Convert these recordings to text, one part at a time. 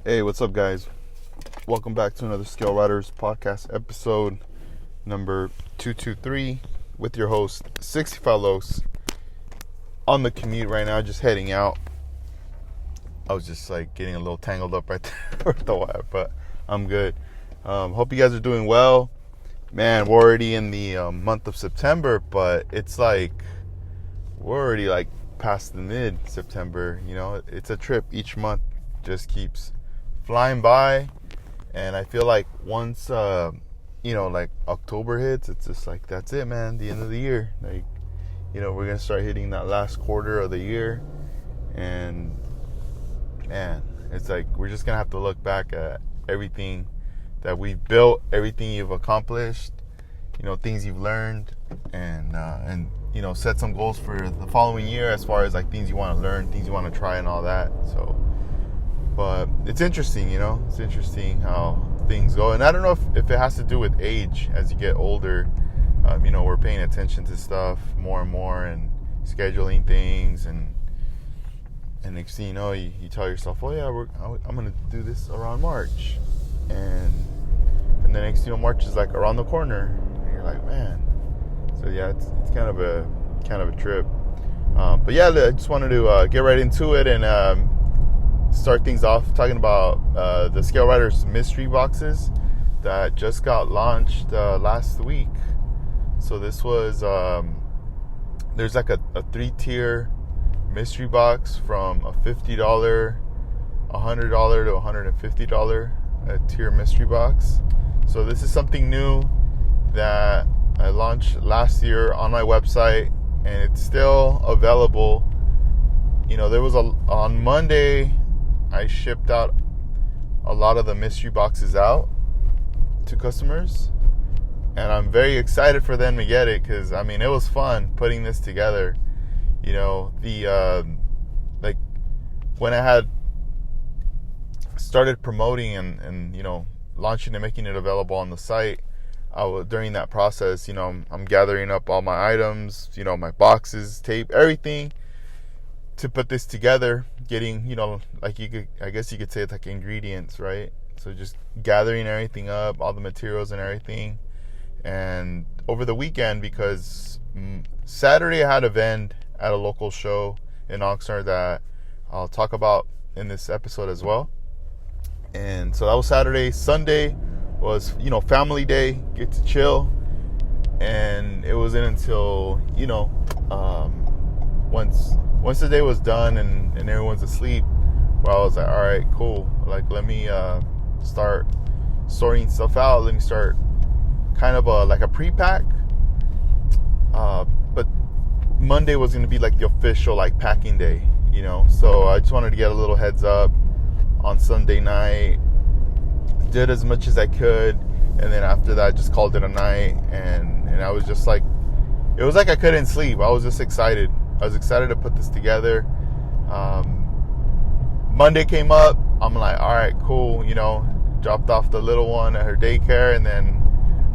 Hey, what's up, guys? Welcome back to another Scale Riders podcast episode number 223 with your host, 65 Locs. On the commute right now, just heading out. I was just like getting a little tangled up right there with the wire, but I'm good. Hope you guys are doing well. Man, we're already in the month of September, but it's like we're already like past the mid-September. You know, it's a trip. Each month just keeps flying by, and I feel like once like October hits, it's just like that's it, man. The end of the year, like, we're gonna start hitting that last quarter of the year, and man, it's like we're just gonna have to look back at everything that we've built, everything you've accomplished, things you've learned, and set some goals for the following year as far as like things you want to learn, things you want to try, and all that. So, but it's interesting, it's interesting how things go. And I don't know if it has to do with age. As you get older, we're paying attention to stuff more and more and scheduling things. And next thing you know, you tell yourself, oh yeah, I'm going to do this around March. And the next thing you know, March is like around the corner. And you're like, man. So yeah, it's kind of a trip. But yeah, I just wanted to get right into it and start things off talking about the Scale Riders mystery boxes that just got launched last week. So this was there's like a 3-tier mystery box from a $50, $100 to $150 tier mystery box. So this is something new that I launched last year on my website, and it's still available. There was on Monday, I shipped out a lot of the mystery boxes out to customers, and I'm very excited for them to get it because it was fun putting this together. When I had started promoting and launching and making it available on the site, during that process, I'm gathering up all my items, my boxes, tape, everything to put this together, getting, I guess you could say it's like ingredients, right? So just gathering everything up, all the materials and everything. And over the weekend, because Saturday I had a vend at a local show in Oxnard that I'll talk about in this episode as well. And so that was Saturday. Sunday was, family day, get to chill. And it wasn't until, once the day was done and everyone's asleep, where I was like, all right, cool. Like, let me start sorting stuff out. Let me start kind of like a pre-pack. But Monday was going to be like the official like packing day, So I just wanted to get a little heads up on Sunday night. Did as much as I could, and then after that just called it a night, and I was just like, it was like I couldn't sleep. I was just excited. I was excited to put this together. Monday came up, I'm like, all right, cool, dropped off the little one at her daycare, and then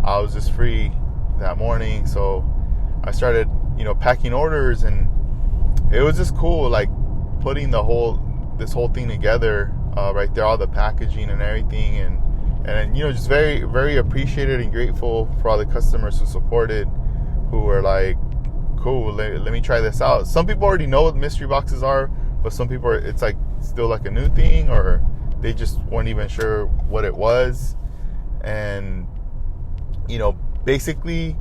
I was just free that morning, so I started, packing orders, and it was just cool, like putting this whole thing together. Right there, all the packaging and everything, and just very, very appreciated and grateful for all the customers who supported, who were like, cool, let me try this out. Some people already know what mystery boxes are, but some people it's like still like a new thing, or they just weren't even sure what it was. And basically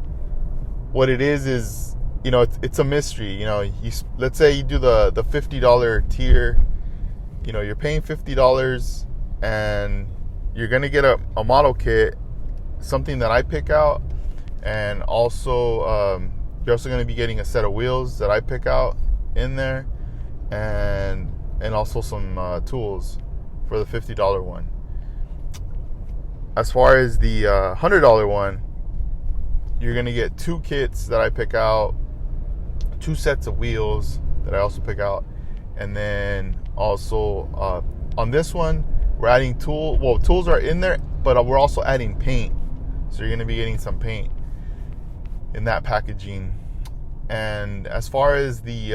what it is it's a mystery. Let's say you do the $50 tier. You're paying $50 and you're going to get a model kit, something that I pick out. And also, you're also going to be getting a set of wheels that I pick out in there. And also some tools for the $50 one. As far as the $100 one, you're going to get 2 kits that I pick out, 2 sets of wheels that I also pick out. And then also on this one, we're adding tools are in there, but we're also adding paint. So you're going to be getting some paint in that packaging. And as far as the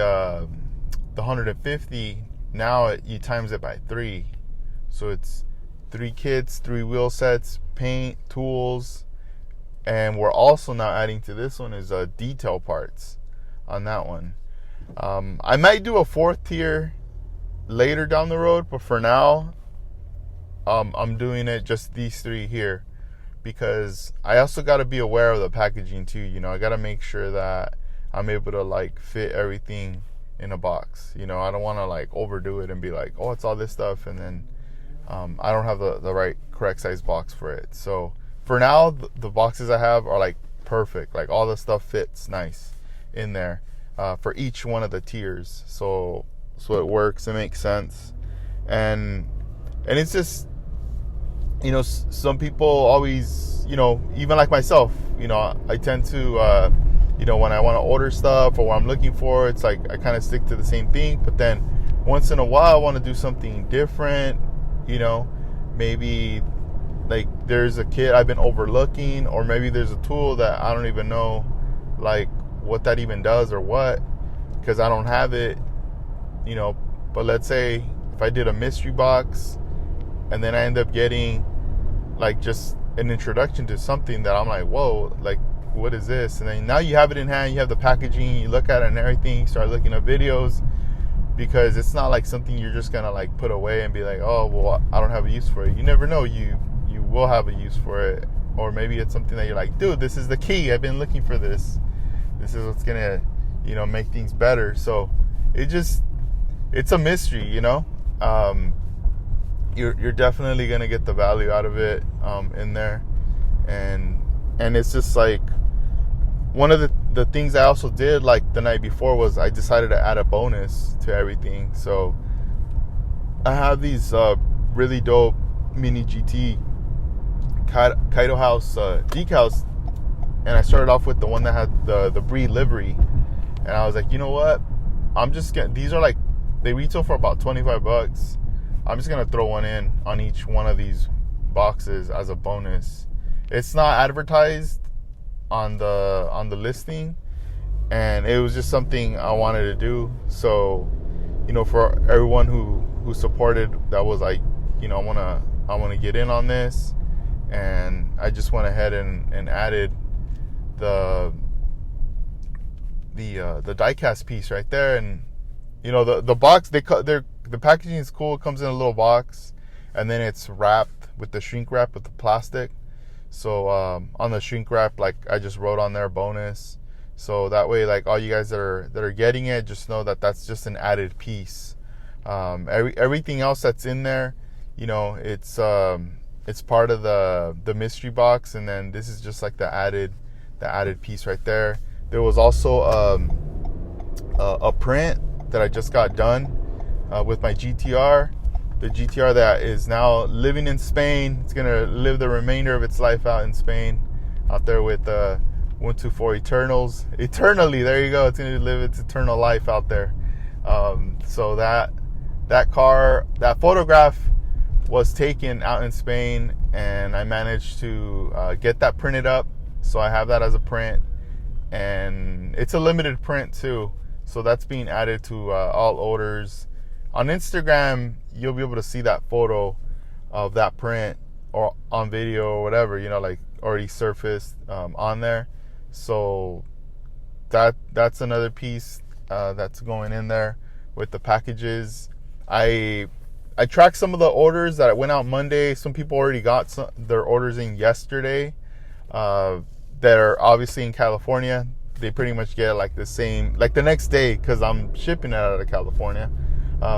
150, now you times it by 3. So it's 3 kits, 3 wheel sets, paint, tools, and we're also now adding to this one is detail parts on that one. I might do a 4th tier later down the road, but for now, I'm doing it just these 3 here, because I also got to be aware of the packaging too. You know, I got to make sure that I'm able to like fit everything in a box. You know, I don't want to like overdo it and be like, oh, it's all this stuff, and then I don't have the right correct size box for it. So for now, the boxes I have are like perfect. Like all the stuff fits nice in there for each one of the tiers. So it works. It makes sense, and it's just, you know, some people always, you know, even like myself, you know, I tend to, you know, when I want to order stuff or what I'm looking for, it's like I kind of stick to the same thing. But then once in a while, I want to do something different, you know, maybe like there's a kit I've been overlooking, or maybe there's a tool that I don't even know like what that even does or what, because I don't have it, you know. But let's say if I did a mystery box and then I end up getting like just an introduction to something that I'm like, whoa, like what is this? And then now you have it in hand, you have the packaging, you look at it and everything, you start looking at videos, because it's not like something you're just gonna like put away and be like, oh well, I don't have a use for it. You never know, you will have a use for it. Or maybe it's something that you're like, dude, this is the key, I've been looking for this is what's gonna, you know, make things better. So it's a mystery, you know. You're definitely gonna get the value out of it in there, and it's just like one of the things I also did like the night before was I decided to add a bonus to everything. So I have these really dope mini GT Kaido House decals, and I started off with the one that had the Bree livery, and I was like, you know what, I'm just getting, these are like, they retail for about $25. I'm just gonna throw one in on each one of these boxes as a bonus. It's not advertised on the listing, and it was just something I wanted to do. So, you know, for everyone who supported, that was like, you know, I wanna get in on this, and I just went ahead and added the diecast piece right there. And you know, the box, the packaging is cool. It comes in a little box, and then it's wrapped with the shrink wrap with the plastic. So on the shrink wrap, like I just wrote on there bonus. So that way, like all you guys that are getting it, just know that that's just an added piece. Everything else that's in there, you know, it's part of the mystery box, and then this is just like the added piece right there. There was also a print that I just got done with my GTR. The GTR that is now living in Spain. It's gonna live the remainder of its life out in Spain, out there with 124 eternally. There you go. It's gonna live its eternal life out there. So that car, that photograph was taken out in Spain, and I managed to get that printed up. So I have that as a print, and it's a limited print too. So that's being added to all orders. On Instagram, you'll be able to see that photo of that print, or on video or whatever, you know, like already surfaced on there. So that's another piece that's going in there with the packages. I tracked some of the orders that went out Monday. Some people already got their orders in yesterday that are obviously in California. They pretty much get like the same, like the next day, because I'm shipping it out of California.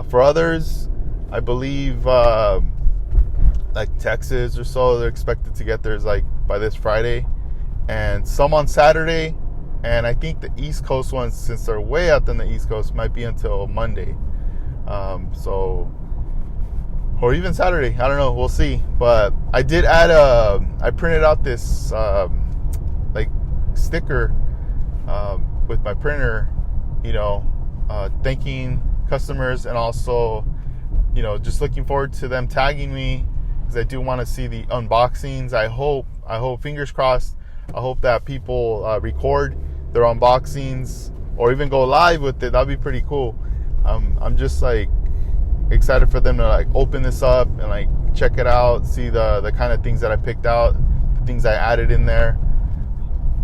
For others, I believe like Texas or so, they're expected to get theirs like by this Friday, and some on Saturday. And I think the East Coast ones, since they're way out in the East Coast, might be until Monday. So, or even Saturday, I don't know, we'll see. But I did add I printed out this like sticker with my printer, you know, thanking customers, and also, you know, just looking forward to them tagging me, because I do want to see the unboxings. I hope, fingers crossed, I hope that people record their unboxings or even go live with it. That'd be pretty cool. I'm just like excited for them to like open this up and like check it out, see the kind of things that I picked out, the things I added in there.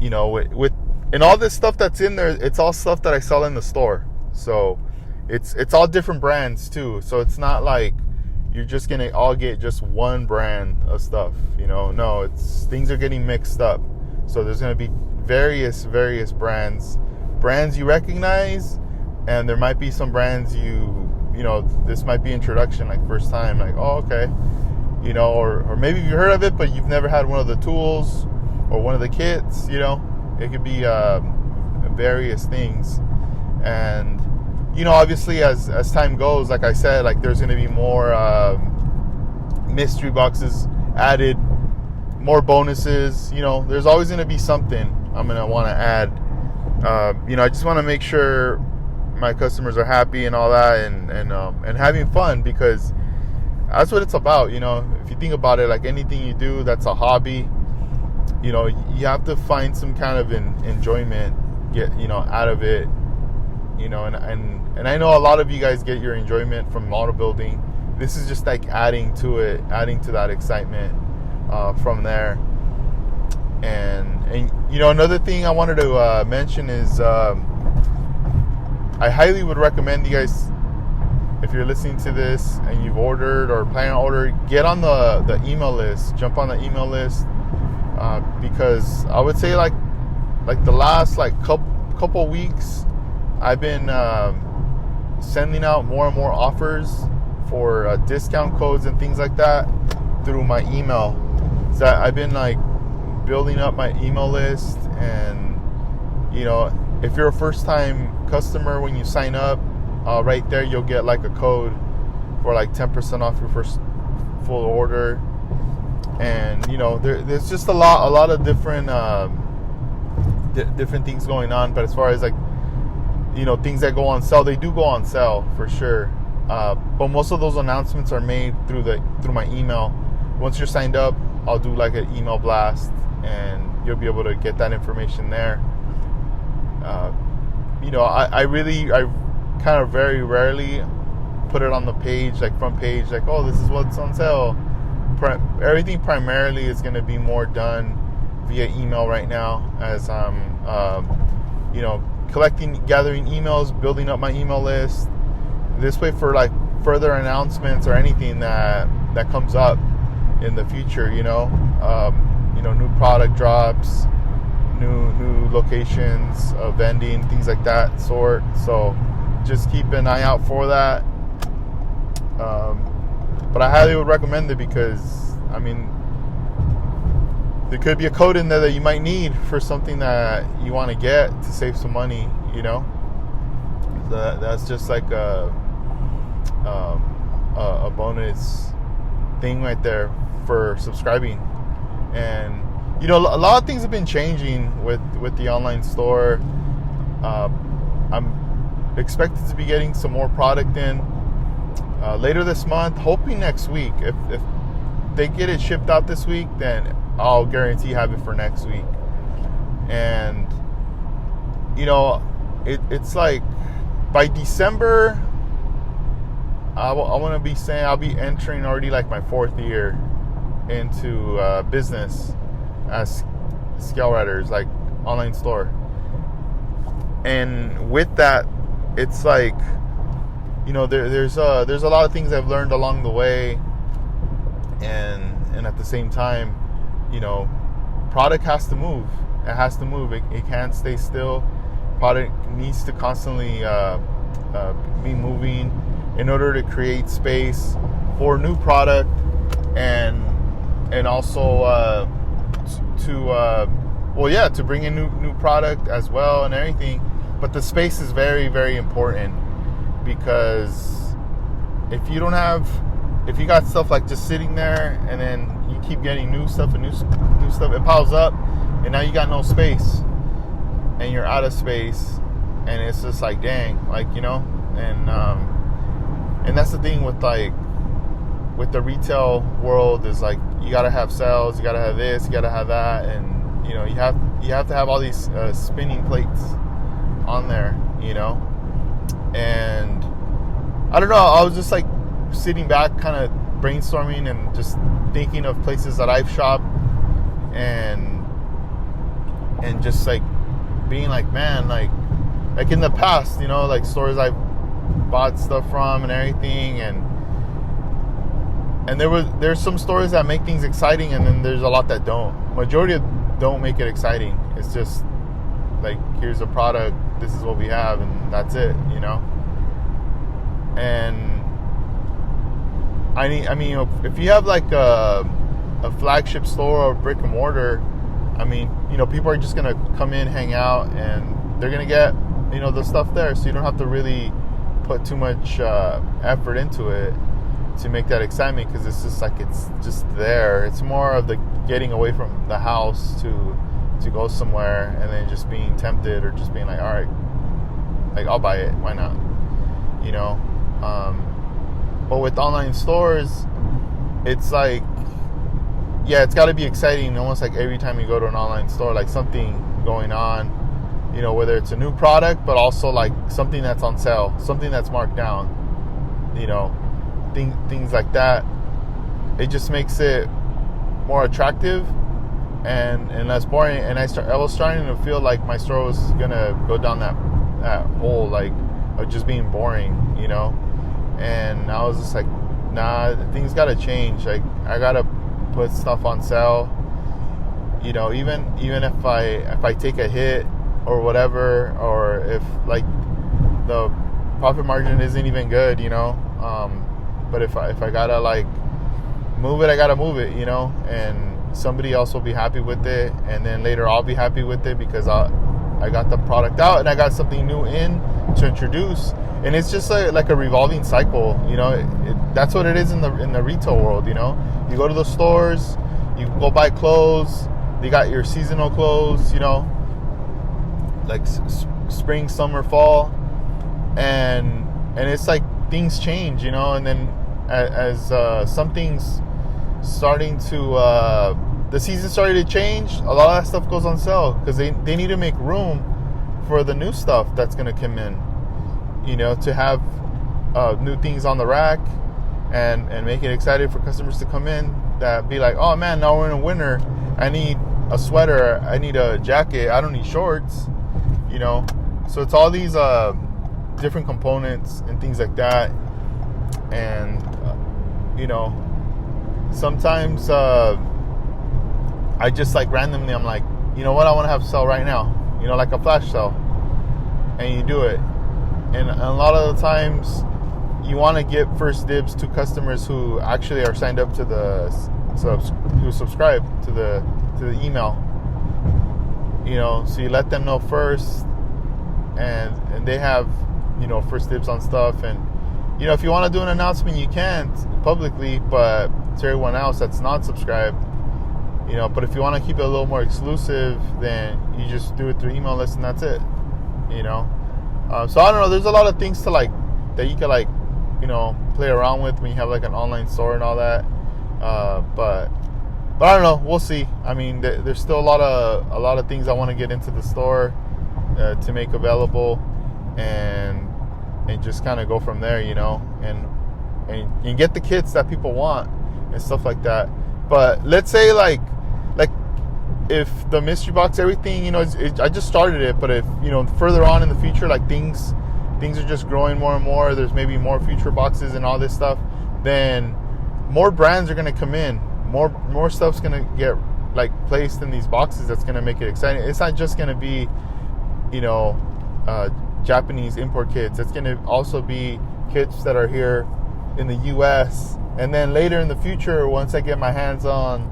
You know, with and all this stuff that's in there, it's all stuff that I sell in the store. So it's all different brands too. So it's not like you're just gonna all get just one brand of stuff. You know, no, it's things are getting mixed up. So there's gonna be various brands you recognize, and there might be some brands you know, this might be introduction, like first time, like, oh, okay, you know, or maybe you heard of it but you've never had one of the tools or one of the kits. You know, it could be various things. And you know, obviously as time goes, like I said, like there's going to be more mystery boxes added, more bonuses. You know, there's always going to be something I'm going to want to add. You know, I just want to make sure my customers are happy and all that, and having fun, because that's what it's about. You know, if you think about it, like anything you do that's a hobby, you know, you have to find some kind of enjoyment, you know, out of it. You know, and I know a lot of you guys get your enjoyment from model building. This is just like adding to it, adding to that excitement from there. And you know, another thing I wanted to mention is I highly would recommend you guys, if you're listening to this and you've ordered or plan to order, get on the email list, jump on the email list, because I would say like the last like couple weeks, I've been sending out more and more offers for discount codes and things like that through my email. So I've been like building up my email list, and you know, if you're a first-time customer, when you sign up, right there you'll get like a code for like 10% off your first full order. And you know, there's just a lot of different different things going on. But as far as like, you know, things that go on sale, they do go on sale for sure. But most of those announcements are made through my email. Once you're signed up, I'll do like an email blast, and you'll be able to get that information there. You know, I kind of very rarely put it on the page, like front page, like, oh, this is what's on sale. Everything primarily is going to be more done via email right now, as I'm, you know, gathering emails, building up my email list. This way, for like further announcements or anything that comes up in the future, you know, new product drops, new locations of vending, things like that sort. So just keep an eye out for that. But I highly would recommend it, because I mean, there could be a code in there that you might need for something that you want to get to save some money, you know. That's just like a bonus thing right there for subscribing. And you know, a lot of things have been changing with the online store. I'm expected to be getting some more product in later this month, hoping next week. If they get it shipped out this week, then I'll guarantee have it for next week. And you know, it's like by December, I want to be saying I'll be entering already like my 4th year into business as Scale Riders, like online store. And with that, it's like, you know, there's a lot of things I've learned along the way, and at the same time, you know, product has to move. It has to move. It can't stay still. Product needs to constantly be moving in order to create space for new product, and also to bring in new product as well and everything. But the space is very, very important, because if you got stuff like just sitting there, and then you keep getting new stuff, it piles up, and now you got no space, and you're out of space, and it's just like, dang, like, you know. And that's the thing with the retail world, is like, you gotta have sales, you gotta have this, you gotta have that, and you know, you have to have all these spinning plates on there, you know. And I don't know, I was just like sitting back, kind of brainstorming and just thinking of places that I've shopped, and just like being like, man, like in the past, you know, like stores I've bought stuff from and everything, and there's some stores that make things exciting, and then there's a lot that don't. Majority don't make it exciting. It's just like, here's a product, this is what we have, and that's it, you know. And I mean, if you have like a flagship store or brick and mortar, I mean, you know, people are just gonna come in, hang out, and they're gonna get, you know, the stuff there. So you don't have to really put too much effort into it to make that excitement, because it's just like, it's just there. It's more of the getting away from the house to go somewhere, and then just being tempted, or just being like, all right, like, I'll buy it, why not, you know. But with online stores, it's like, yeah, it's got to be exciting almost like every time you go to an online store, like something going on, you know, whether it's a new product, but also like something that's on sale, something that's marked down, you know, things like that. It just makes it more attractive and less boring. And I was starting to feel like my store was gonna go down that hole, like, of just being boring, you know. And I was just like, nah, things gotta change. Like, I gotta put stuff on sale, you know, even if I take a hit or whatever, or if like the profit margin isn't even good, you know. But if I gotta like move it, I gotta move it, you know, and somebody else will be happy with it, and then later I'll be happy with it because I got the product out and I got something new in to introduce. And it's just like a revolving cycle, you know. That's what it is in the retail world, you know. You go to the stores, you go buy clothes. They got your seasonal clothes, you know, like spring, summer, fall, and it's like things change, you know. And then as something's starting to the season started to change, a lot of that stuff goes on sale because they need to make room for the new stuff that's going to come in, you know, to have new things on the rack and make it exciting for customers to come in, that be like, oh man, now we're in winter, I need a sweater, I need a jacket, I don't need shorts, you know. So it's all these different components and things like that. And you know, sometimes I just like randomly, I'm like, you know what, I want to have sale right now, you know, like a flash sale, and you do it. And a lot of the times you want to get first dibs to customers who actually are signed up to who subscribe to the email, you know. So you let them know first, and they have, you know, first dibs on stuff. And you know, if you want to do an announcement, you can publicly, but to everyone else that's not subscribed, you know. But if you want to keep it a little more exclusive, then you just do it through email list, and that's it, you know. So I don't know, there's a lot of things to like that you can like, you know, play around with when you have like an online store and all that. But I don't know, we'll see. I mean, there's still a lot of things I want to get into the store to make available, and just kind of go from there, you know, and get the kits that people want and stuff like that. But let's say like if the mystery box, everything, you know, I just started it, but if, you know, further on in the future, like things are just growing more and more, there's maybe more future boxes and all this stuff, then more brands are going to come in, more stuff's going to get like placed in these boxes that's going to make it exciting. It's not just going to be, you know, Japanese import kits. It's going to also be kits that are here in the US, and then later in the future, once I get my hands on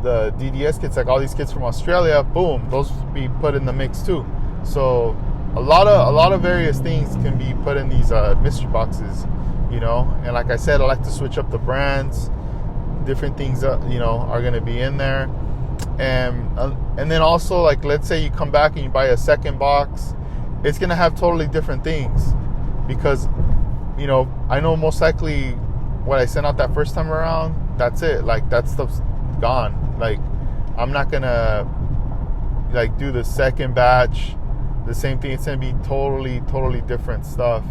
the DDS kits, like all these kits from Australia, boom, those will be put in the mix too. So a lot of various things can be put in these mystery boxes, you know. And like I said, I like to switch up the brands. Different things, you know, are going to be in there. And then also, like, let's say you come back and you buy a second box, it's going to have totally different things, because, you know, I know most likely what I sent out that first time around, that's it. Like, that stuff's gone. Like, I'm not going to, like, do the second batch, the same thing. It's going to be totally different stuff,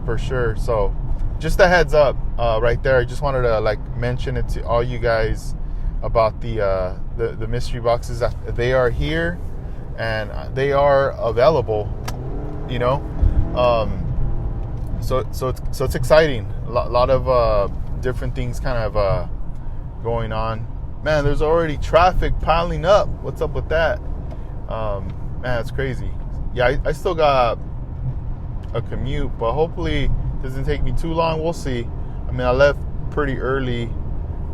for sure. So just a heads up right there. I just wanted to like mention it to all you guys about the mystery boxes. They are here and they are available. You know, so it's exciting. A lot of different things kind of going on. Man, there's already traffic piling up. What's up with that? Man, it's crazy. Yeah, I still got a commute, but hopefully it doesn't take me too long. We'll see. I mean, I left pretty early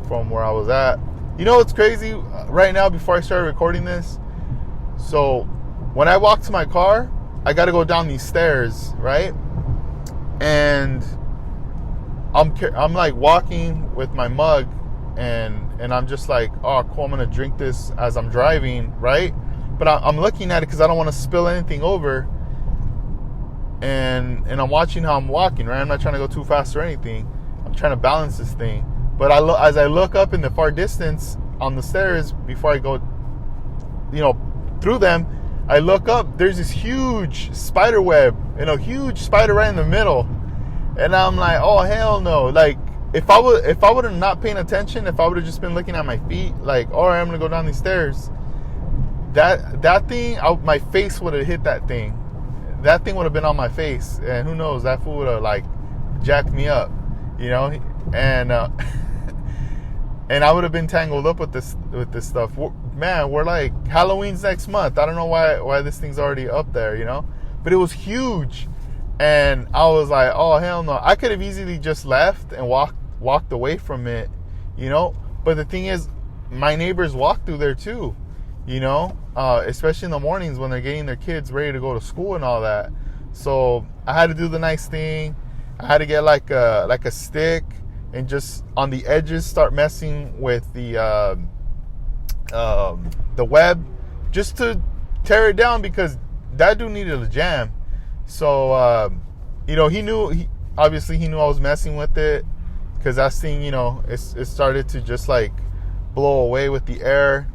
from where I was at. You know what's crazy right now before I started recording this? So when I walk to my car, I got to go down these stairs, right? And I'm like walking with my mug, and I'm just like, oh, cool, I'm going to drink this as I'm driving, right? But I'm looking at it because I don't want to spill anything over. And I'm watching how I'm walking, right? I'm not trying to go too fast or anything. I'm trying to balance this thing. But as I look up in the far distance on the stairs, before I go, through them, I look up, there's this huge spider web, huge spider right in the middle. And I'm like, oh, hell no. Like, if I would have not paying attention, if I would have just been looking at my feet, like, all right, I'm going to go down these stairs, that thing, my face would have hit that thing. That thing would have been on my face. And who knows, that fool would have, like, jacked me up, and and I would have been tangled up with this stuff. Man, we're like, Halloween's next month. I don't know why this thing's already up there, But it was huge. And I was like, oh, hell no. I could have easily just left and walked away from it, But the thing is, my neighbors walk through there too, especially in the mornings when they're getting their kids ready to go to school and all that. So I had to do the nice thing. I had to get like a stick and just on the edges start messing with the web just to tear it down, because that dude needed a jam. So he knew I was messing with it, because that thing, it started to just like blow away with the air,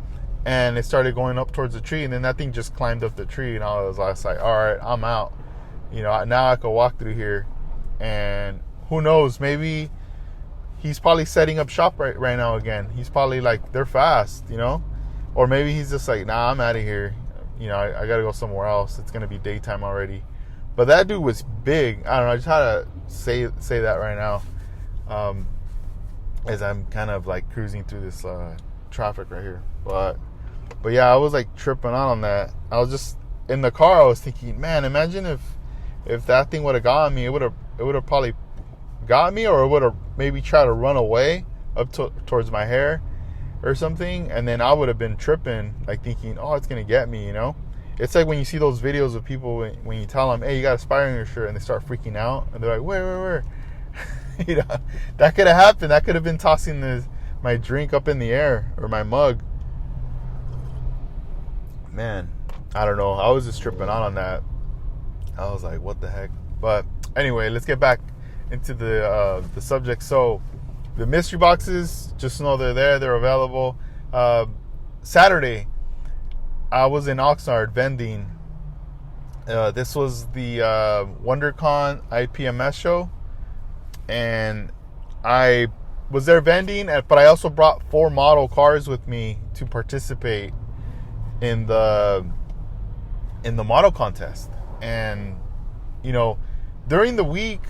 and it started going up towards the tree, and then that thing just climbed up the tree, and I was like, all right, I'm out. Now I can walk through here. And who knows, maybe he's probably setting up shop right now again. He's probably like, they're fast, or maybe he's just like, nah, I'm out of here. I gotta go somewhere else. It's gonna be daytime already. But that dude was big. I don't know. I just had to say that right now, as I'm kind of like cruising through this traffic right here. But yeah, I was like tripping out on that. I was just in the car. I was thinking, man, imagine if that thing would have gotten me, it would have probably got me, or it would have maybe tried to run away up towards my hair or something, and then I would have been tripping, like thinking, oh, it's gonna get me, It's like when you see those videos of people when you tell them, hey, you got a spider in your shirt, and they start freaking out, and they're like, where? That could have happened. That could have been tossing my drink up in the air, or my mug. Man, I don't know. I was just tripping out on that. I was like, what the heck? But anyway, let's get back into the subject. So the mystery boxes, just know they're there. They're available. Saturday, I was in Oxnard vending. This was the WonderCon IPMS show. And I was there vending, but I also brought 4 model cars with me to participate in the model contest. And during the week,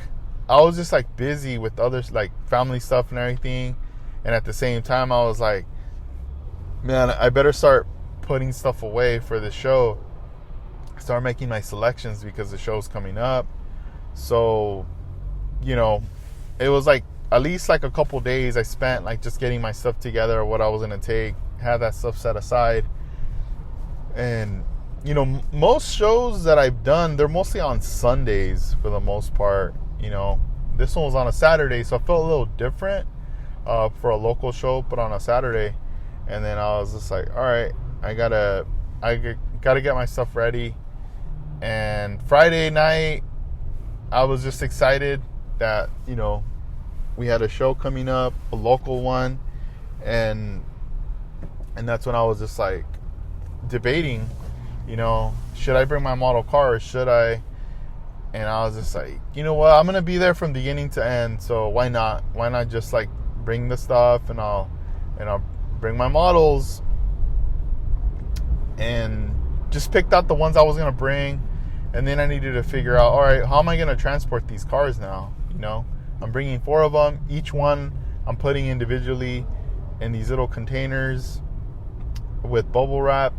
I was just like busy with others, like family stuff and everything. And at the same time, I was like, man, I better start putting stuff away for the show. Start making my selections, because the show's coming up. So, it was like at least like a couple days I spent like just getting my stuff together, what I was going to take, have that stuff set aside. And most shows that I've done, they're mostly on Sundays for the most part. This one was on a Saturday, so I felt a little different for a local show, but on a Saturday. And then I was just like, all right, I gotta get my stuff ready. And Friday night, I was just excited that we had a show coming up, a local one, and that's when I was just like debating, should I bring my model car or should I? And I was just like, you know what? I'm gonna be there from beginning to end. So why not? Why not just like bring the stuff, and I'll bring my models, and just picked out the ones I was gonna bring. And then I needed to figure out, all right, how am I gonna transport these cars now? You know, I'm bringing 4 of them. Each one I'm putting individually in these little containers with bubble wrap.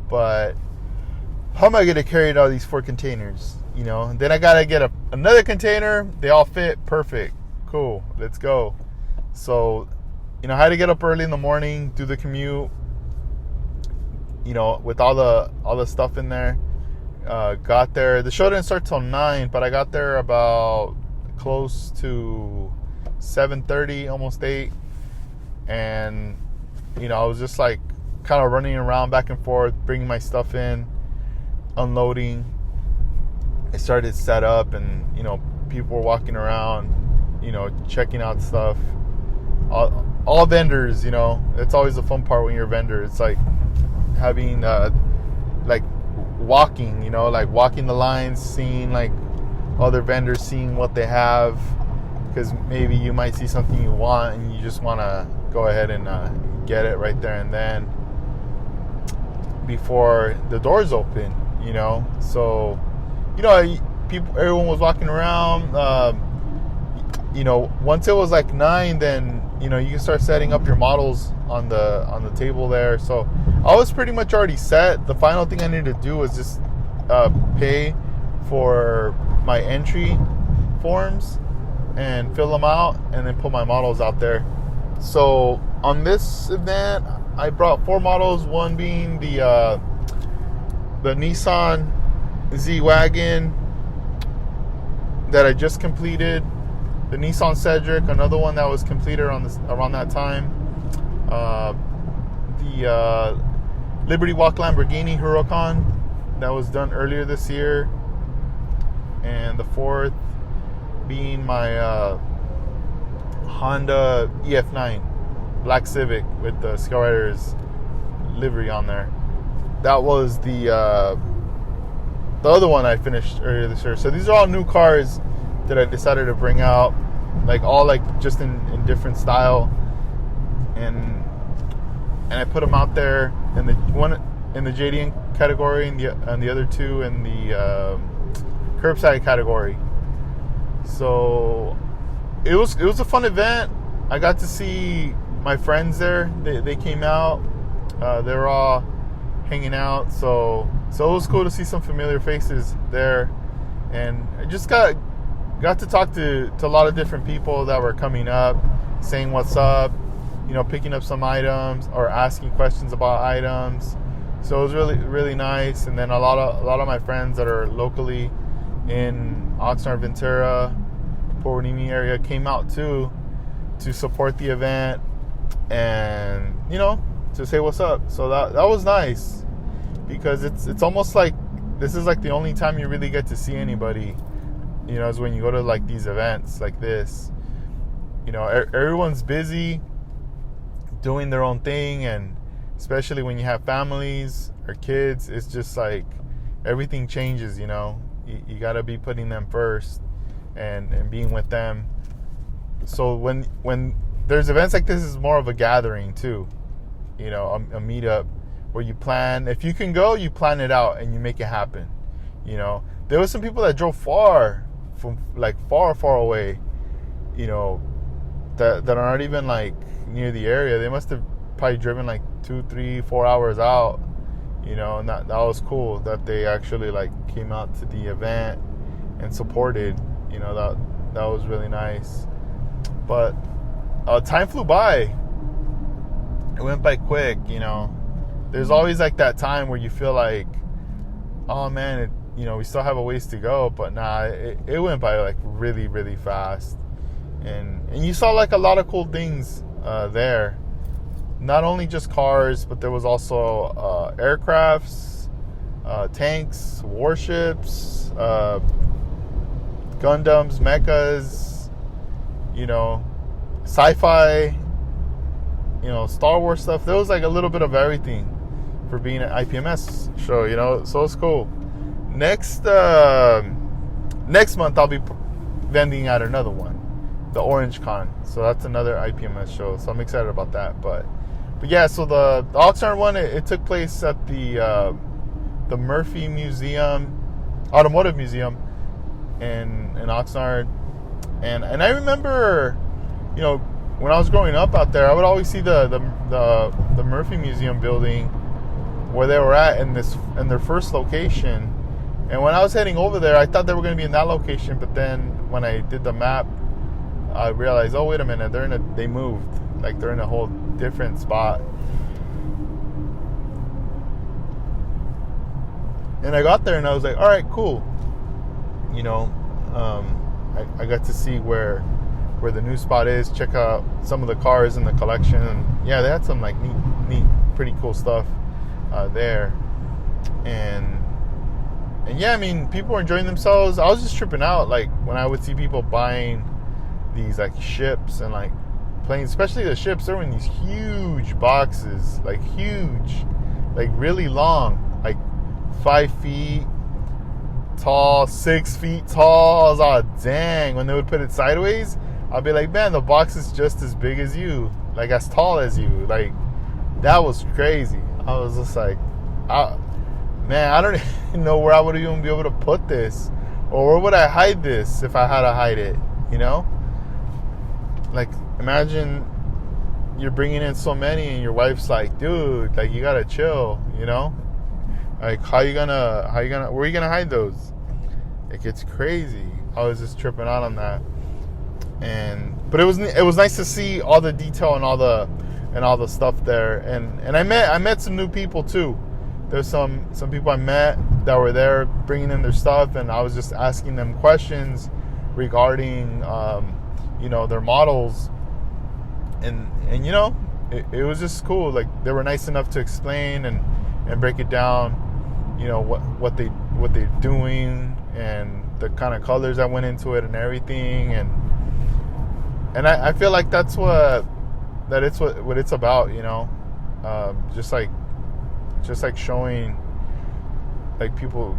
But how am I gonna carry all these 4 containers? You know, and then I gotta get another container. They all fit perfect. Cool, let's go. So, you know, I had to get up early in the morning, do the commute. You know, with all the stuff in there. Got there. The show didn't start till 9, but I got there about close to 7:30, almost 8. And you know, I was just like kind of running around back and forth, bringing my stuff in, unloading. I started set up, and you know, people were walking around, you know, checking out stuff. All vendors, you know, it's always the fun part when you're a vendor. It's like having like walking, you know, like walking the lines, seeing like other vendors, seeing what they have, because maybe you might see something you want and you just want to go ahead and get it right there and then before the doors open, you know. So, you know, everyone was walking around. You know, once it was like 9, then you know you can start setting up your models on the table there. So I was pretty much already set. The final thing I needed to do was just pay for my entry forms and fill them out, and then put my models out there. So on this event, I brought 4 models. One being the Nissan Z-Wagon that I just completed. The Nissan Cedric, another one that was completed around that time. The Liberty Walk Lamborghini Huracan that was done earlier this year. And the 4th being my Honda EF9 Black Civic with the Scale Riders livery on there. That was the other one I finished earlier this year. So these are all new cars that I decided to bring out, like all like just in different style, and I put them out there, and the one in the JDM category, and the other 2 in the curbside category. So it was a fun event. I got to see my friends there. They came out. They were all hanging out. So it was cool to see some familiar faces there, and I just got to talk to a lot of different people that were coming up, saying what's up, you know, picking up some items or asking questions about items. So it was really, really nice. And then a lot of my friends that are locally in Oxnard, Ventura, Port Hueneme area came out too to support the event and, you know, to say what's up. So that was nice, because it's almost like this is like the only time you really get to see anybody, you know, is when you go to like these events like this. You know, everyone's busy doing their own thing, and especially when you have families or kids, it's just like everything changes, you know. You got to be putting them first and being with them. So when there's events like this, is more of a gathering too, you know, a meetup where you plan. If you can go, you plan it out and you make it happen. You know, there was some people that drove far away, you know, that are not even like near the area. They must have probably driven like 2, 3, 4 hours out, you know, and that was cool that they actually like came out to the event and supported. You know, that was really nice. But time flew by. It went by quick, you know. There's always like that time where you feel like, oh man, you know, we still have a ways to go. But nah, it went by like really, really fast. And you saw like a lot of cool things there. Not only just cars, but there was also aircrafts, tanks, warships, Gundams, mechas, you know, sci-fi, you know, Star Wars stuff. There was like a little bit of everything for being an IPMS show, you know, so it's cool. Next next month I'll be vending at another one, the Orange Con. So that's another IPMS show. So I'm excited about that. But yeah, so the Oxnard one, it took place at the Murphy Museum, Automotive Museum in Oxnard. And I remember, you know, when I was growing up out there, I would always see the Murphy Museum building where they were at in their first location. And when I was heading over there, I thought they were going to be in that location. But then when I did the map, I realized, oh, wait a minute, they moved. Like, they're in a whole different spot. And I got there and I was like, all right, cool. You know, I got to see where the new spot is, check out some of the cars in the collection. And yeah, they had some like neat, pretty cool stuff there. And yeah, I mean, people were enjoying themselves. I was just tripping out, like, when I would see people buying these like ships and like planes, especially the ships. They were in these huge boxes, like huge, like really long, like 5 feet tall, 6 feet tall. I was like, dang. When they would put it sideways, I'd be like, man, the box is just as big as you, like as tall as you. Like, that was crazy. I was just like, man, I don't even know where I would even be able to put this, or where would I hide this if I had to hide it, you know? Like, imagine you're bringing in so many and your wife's like, dude, like, you gotta chill, you know? Like, where are you gonna hide those? Like, it's crazy. I was just tripping out on that. But it was nice to see all the detail and all the stuff there. And I met some new people too. There's some people I met that were there bringing in their stuff, and I was just asking them questions regarding you know, their models. And you know, it was just cool. Like, they were nice enough to explain and break it down, you know, what they're doing and the kind of colors that went into it and everything. And I feel like it's what it's about, you know. Just like showing like people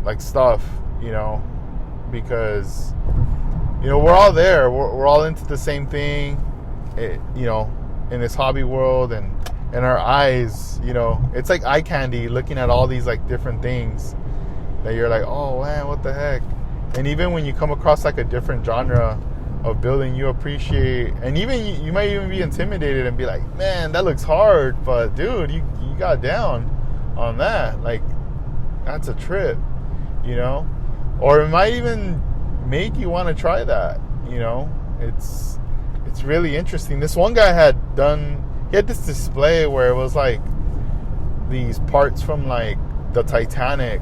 like stuff, you know, because, you know, we're all there. We're all into the same thing, you know, in this hobby world. And our eyes, you know, it's like eye candy looking at all these like different things that you're like, oh man, what the heck. And even when you come across like a different genre of building, you appreciate, and even you might even be intimidated and be like, man, that looks hard, but dude, you got down on that. Like, that's a trip, you know. Or it might even make you want to try that, you know. It's really interesting. This one guy he had this display where it was like these parts from like the Titanic,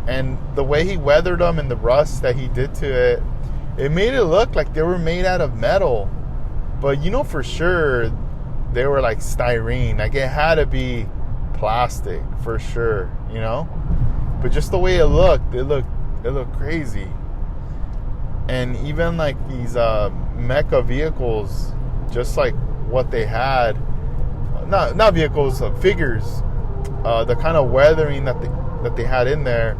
and the way he weathered them and the rust that he did to it made it look like they were made out of metal. But you know for sure they were like styrene. Like, it had to be plastic for sure, you know. But just the way it looked crazy. And even like these mecha vehicles, just like what they had, not vehicles, figures, the kind of weathering that they had in there,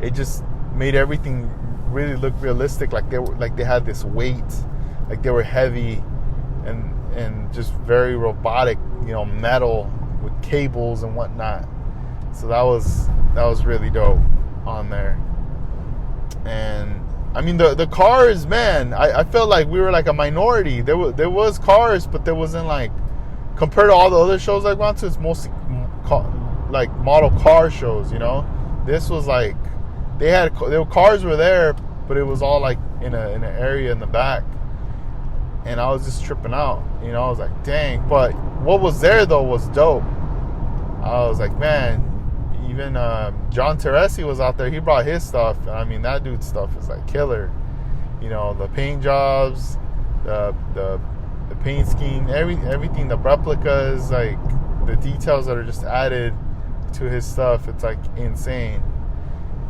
it just made everything really look realistic. Like they had this weight, like they were heavy and just very robotic, you know, metal with cables and whatnot. So that was really dope on there. And I mean, the cars, man, I felt like we were like a minority. There was cars, but there wasn't, like, compared to all the other shows I've gone to, it's mostly like model car shows, you know. This was like cars were there, but it was all like in an area in the back. And I was just tripping out, you know. I was like, dang. But what was there though was dope. I was like, man, even John Teresi was out there. He brought his stuff. I mean, that dude's stuff is like killer. You know, the paint jobs, the paint scheme, everything, the replicas, like the details that are just added to his stuff. It's like insane.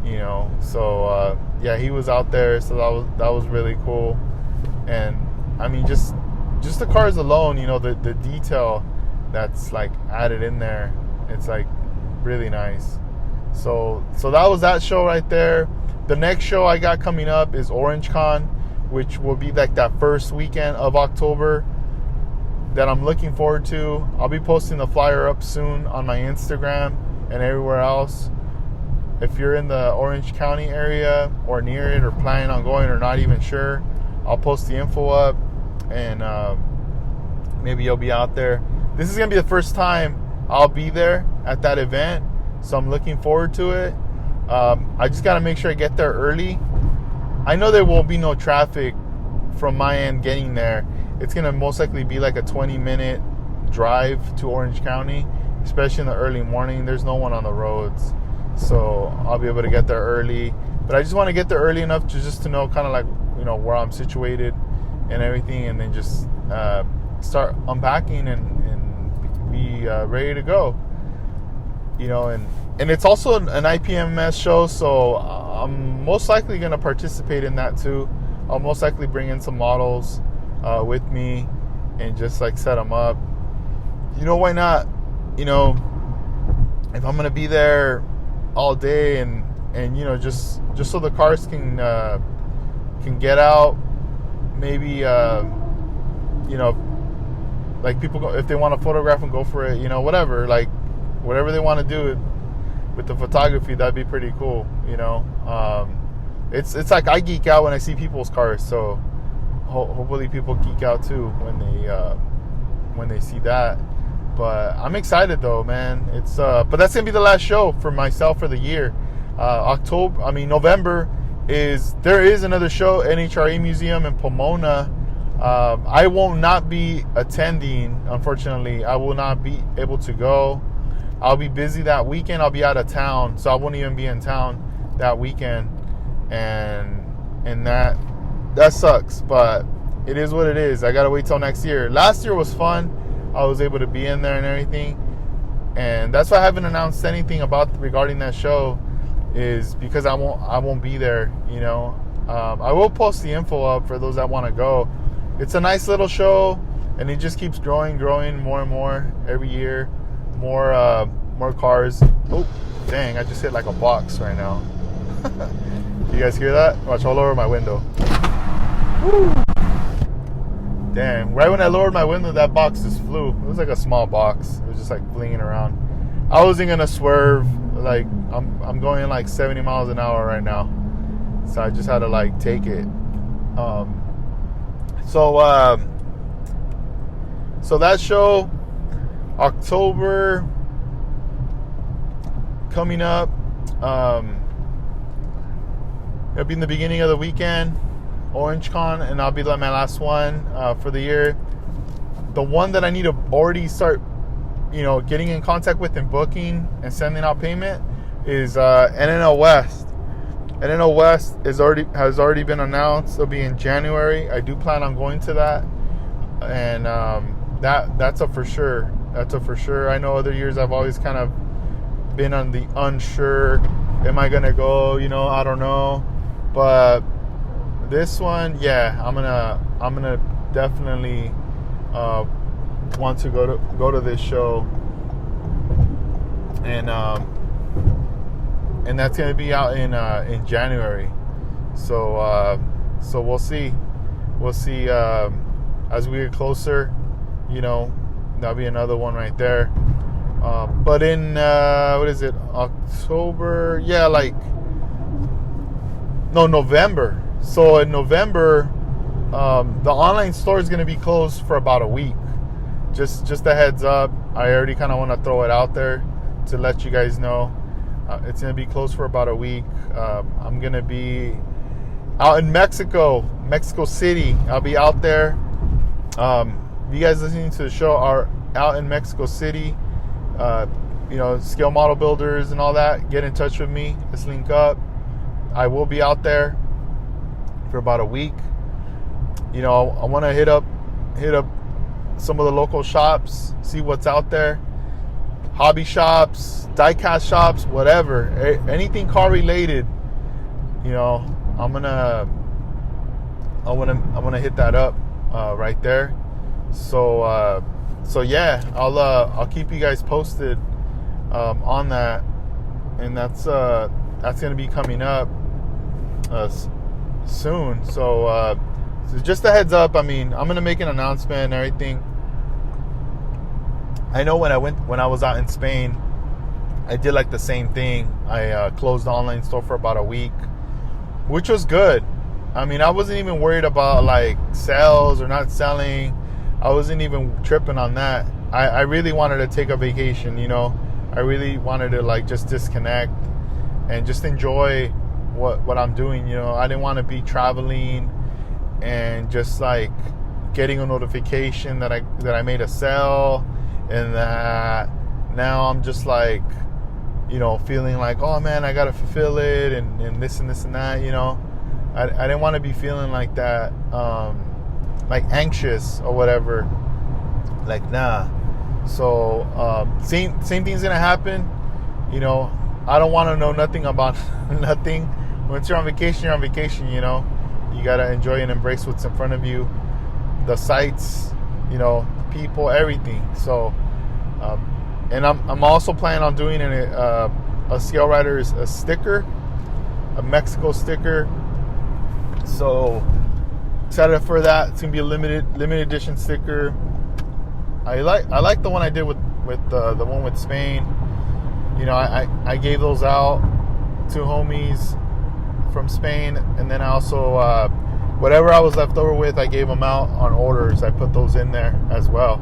You know, so yeah, he was out there, so that was really cool. And I mean, just the cars alone, you know, the detail that's like added in there, it's like really nice. So that was that show right there. The next show I got coming up is OrangeCon, which will be like that first weekend of October that I'm looking forward to. I'll be posting the flyer up soon on my Instagram and everywhere else. If you're in the Orange County area or near it or planning on going or not even sure, I'll post the info up and maybe you'll be out there. This is going to be the first time I'll be there at that event, so I'm looking forward to it. I just got to make sure I get there early. I know there will be no traffic from my end getting there. It's going to most likely be like a 20-minute drive to Orange County, especially in the early morning. There's no one on the roads, so I'll be able to get there early. But I just want to get there early enough to know kind of like, where I'm situated and everything, and then just start unpacking and be ready to go. And it's also an IPMS show, so I'm most likely going to participate in that too. I'll most likely bring in some models with me and just like set them up. Why not? If I'm going to be there all day and just so the cars can get out, maybe like people go, if they want to photograph and go for it, whatever, like whatever they want to do with the photography, that'd be pretty cool. It's like I geek out when I see people's cars, so hopefully people geek out too when they see that. But I'm excited though, man. It's but that's gonna be the last show for myself for the year. November there is another show, NHRA Museum in Pomona. I will not be attending, unfortunately. I will not be able to go. I'll be busy that weekend. I'll be out of town, so I won't even be in town that weekend, and that sucks. But it is what it is. I gotta wait till next year. Last year was fun. I was able to be in there and everything, and that's why I haven't announced anything regarding that show, is because I won't be there. I will post the info up for those that want to go. It's a nice little show, and it just keeps growing more and more every year. More cars. Oh, dang! I just hit like a box right now. You guys hear that? Watch, I'll lower my window. Woo! Damn! Right when I lowered my window, that box just flew. It was like a small box. It was just like flinging around. I wasn't gonna swerve. Like I'm going like 70 miles an hour right now, so I just had to like take it. So that show, October coming up. It'll be in the beginning of the weekend, OrangeCon, and I'll be like my last one for the year. The one that I need to already start, getting in contact with and booking and sending out payment is NNL West. NNL West has already been announced. It'll be in January. I do plan on going to that, and that's a for sure. That's a for sure. I know other years I've always kind of been on the unsure. Am I gonna go? I don't know. But this one, yeah, I'm gonna definitely want to go to this show, and that's gonna be out in January. So we'll see. We'll see as we get closer. That'll be another one right there. But in what is it? October? Yeah, November. So in November, the online store is going to be closed for about a week. Just a heads up. I already kind of want to throw it out there to let you guys know. It's going to be closed for about a week. I'm going to be out in Mexico City. I'll be out there. You guys listening to the show are out in Mexico City, scale model builders and all that, get in touch with me. Let's link up. I will be out there for about a week. I want to hit up some of the local shops, see what's out there, hobby shops, die-cast shops, whatever, anything car related. I'm gonna hit that up right there. So yeah, I'll keep you guys posted on that, and that's going to be coming up soon. So just a heads up. I mean, I'm going to make an announcement and everything. I know when I was out in Spain, I did like the same thing. I closed the online store for about a week, which was good. I mean, I wasn't even worried about like sales or not selling. I wasn't even tripping on that. I really wanted to take a vacation, you know. I really wanted to like just disconnect and just enjoy what I'm doing, you know. I didn't want to be traveling and just like getting a notification that I made a sale, and that now I'm just like, you know, feeling like, oh man, I gotta fulfill it and this and that, you know. I didn't want to be feeling like that, like anxious or whatever. Like, nah. So same thing's gonna happen, you know. I don't want to know nothing about nothing. Once you're on vacation, you know. You gotta enjoy and embrace what's in front of you, the sights, you know, people, everything. So and I'm also planning on doing a Scale Riders a sticker, a Mexico sticker. So excited for that. It's gonna be a limited edition sticker. I like the one I did with the one with Spain. You know, I gave those out to homies from Spain, and then I also whatever I was left over with, I gave them out on orders. I put those in there as well.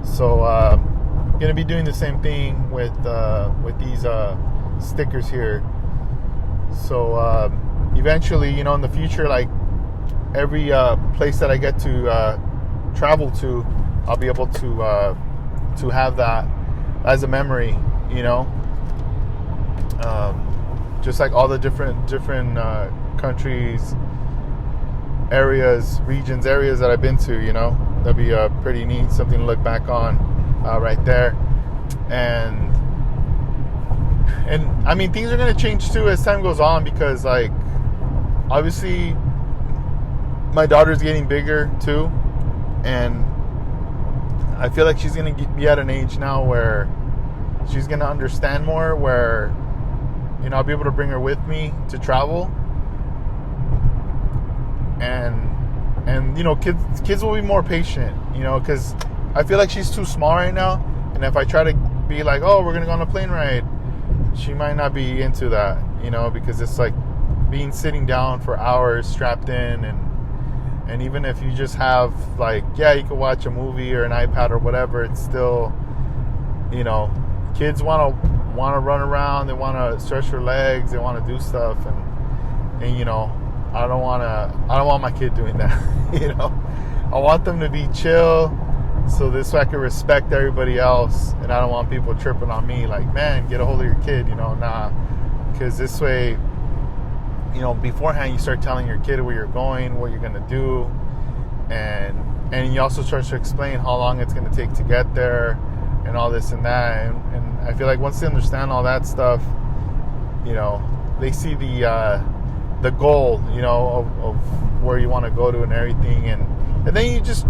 So gonna be doing the same thing with these stickers here. So eventually, you know, in the future, like every place that I get to travel to, I'll be able to have that as a memory, you know. Just like all the different countries, areas that I've been to, you know. That'd be pretty neat, something to look back on right there. And I mean, things are going to change too as time goes on, because like obviously my daughter's getting bigger too, and I feel like she's going to be at an age now where she's going to understand more, where, you know, I'll be able to bring her with me to travel. And you know, kids will be more patient, you know, because I feel like she's too small right now. And if I try to be like, oh, we're going to go on a plane ride, she might not be into that, you know, because it's like sitting down for hours strapped in. And even if you just have like, yeah, you can watch a movie or an iPad or whatever, it's still, you know, kids want to run around, they want to stretch their legs, they want to do stuff, and you know, I don't want my kid doing that. You know, I want them to be chill, so this way I can respect everybody else, and I don't want people tripping on me like, man, get a hold of your kid, you know. Nah, because this way, you know, beforehand you start telling your kid where you're going, what you're gonna do, and you also start to explain how long it's gonna take to get there, and all this and that, and I feel like once they understand all that stuff, you know, they see the goal, you know, of where you want to go to and everything, and then you just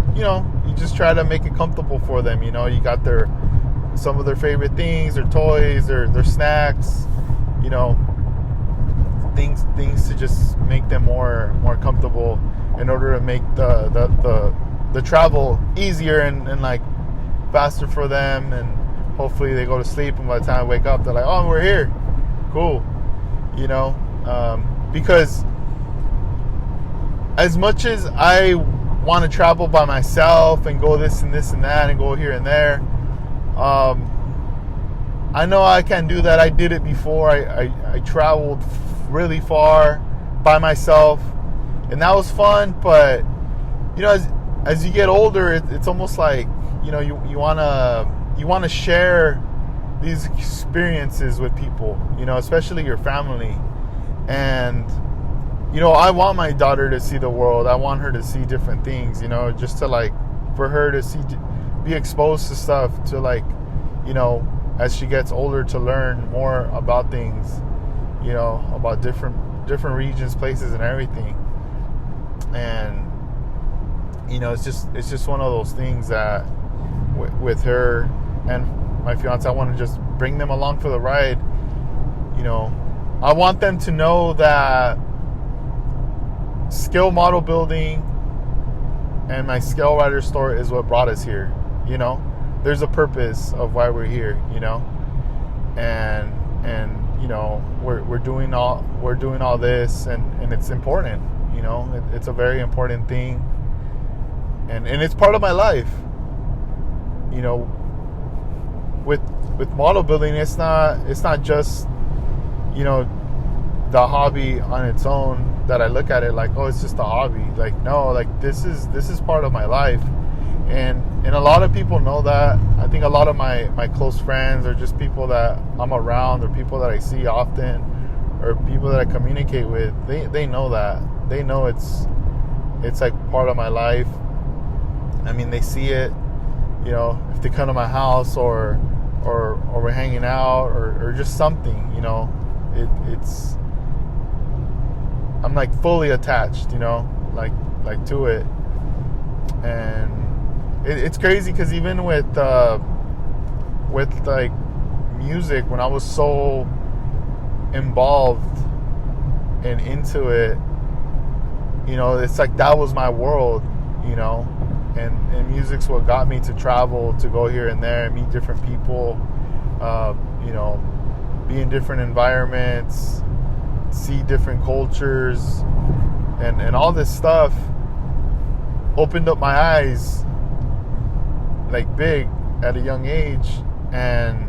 try to make it comfortable for them. You know, you got some of their favorite things, their toys, their snacks, you know, things to just make them more comfortable in order to make the travel easier and like faster for them, and hopefully they go to sleep, and by the time I wake up, they're like, oh, we're here, cool, you know. Because as much as I want to travel by myself and go this and that and go here and there, I know I can do that. I did it before. I traveled really far by myself, and that was fun. But you know, as you get older, it's almost like, you know, you want to share these experiences with people, you know, especially your family. And you know, I want my daughter to see the world. I want her to see different things, you know, just to like, for her to be exposed to stuff, to like, you know, as she gets older, to learn more about things, you know, about different regions, places, and everything. And you know, it's just one of those things that with her and my fiance, I want to just bring them along for the ride, You know, I want them to know that skill model building and my Scale Rider store is what brought us here. You know, there's a purpose of why we're here. You know, and you know, we're doing all this, and it's important. You know, it's a very important thing, and it's part of my life. You know, with model building, it's not just, you know, the hobby on its own that I look at it like, oh, it's just a hobby. Like, no, like this is part of my life, and a lot of people know that. I think a lot of my close friends, or just people that I'm around, or people that I see often, or people that I communicate with, they know that. They know it's like part of my life. I mean, they see it, you know, if they come to my house, or we're hanging out, or just something, you know, it's I'm like fully attached, you know, like to it. And it's crazy because even with like music, when I was so involved and into it, you know, it's like that was my world, you know. And music's what got me to travel, to go here and there and meet different people, you know, be in different environments, see different cultures, and all this stuff opened up my eyes like big at a young age. And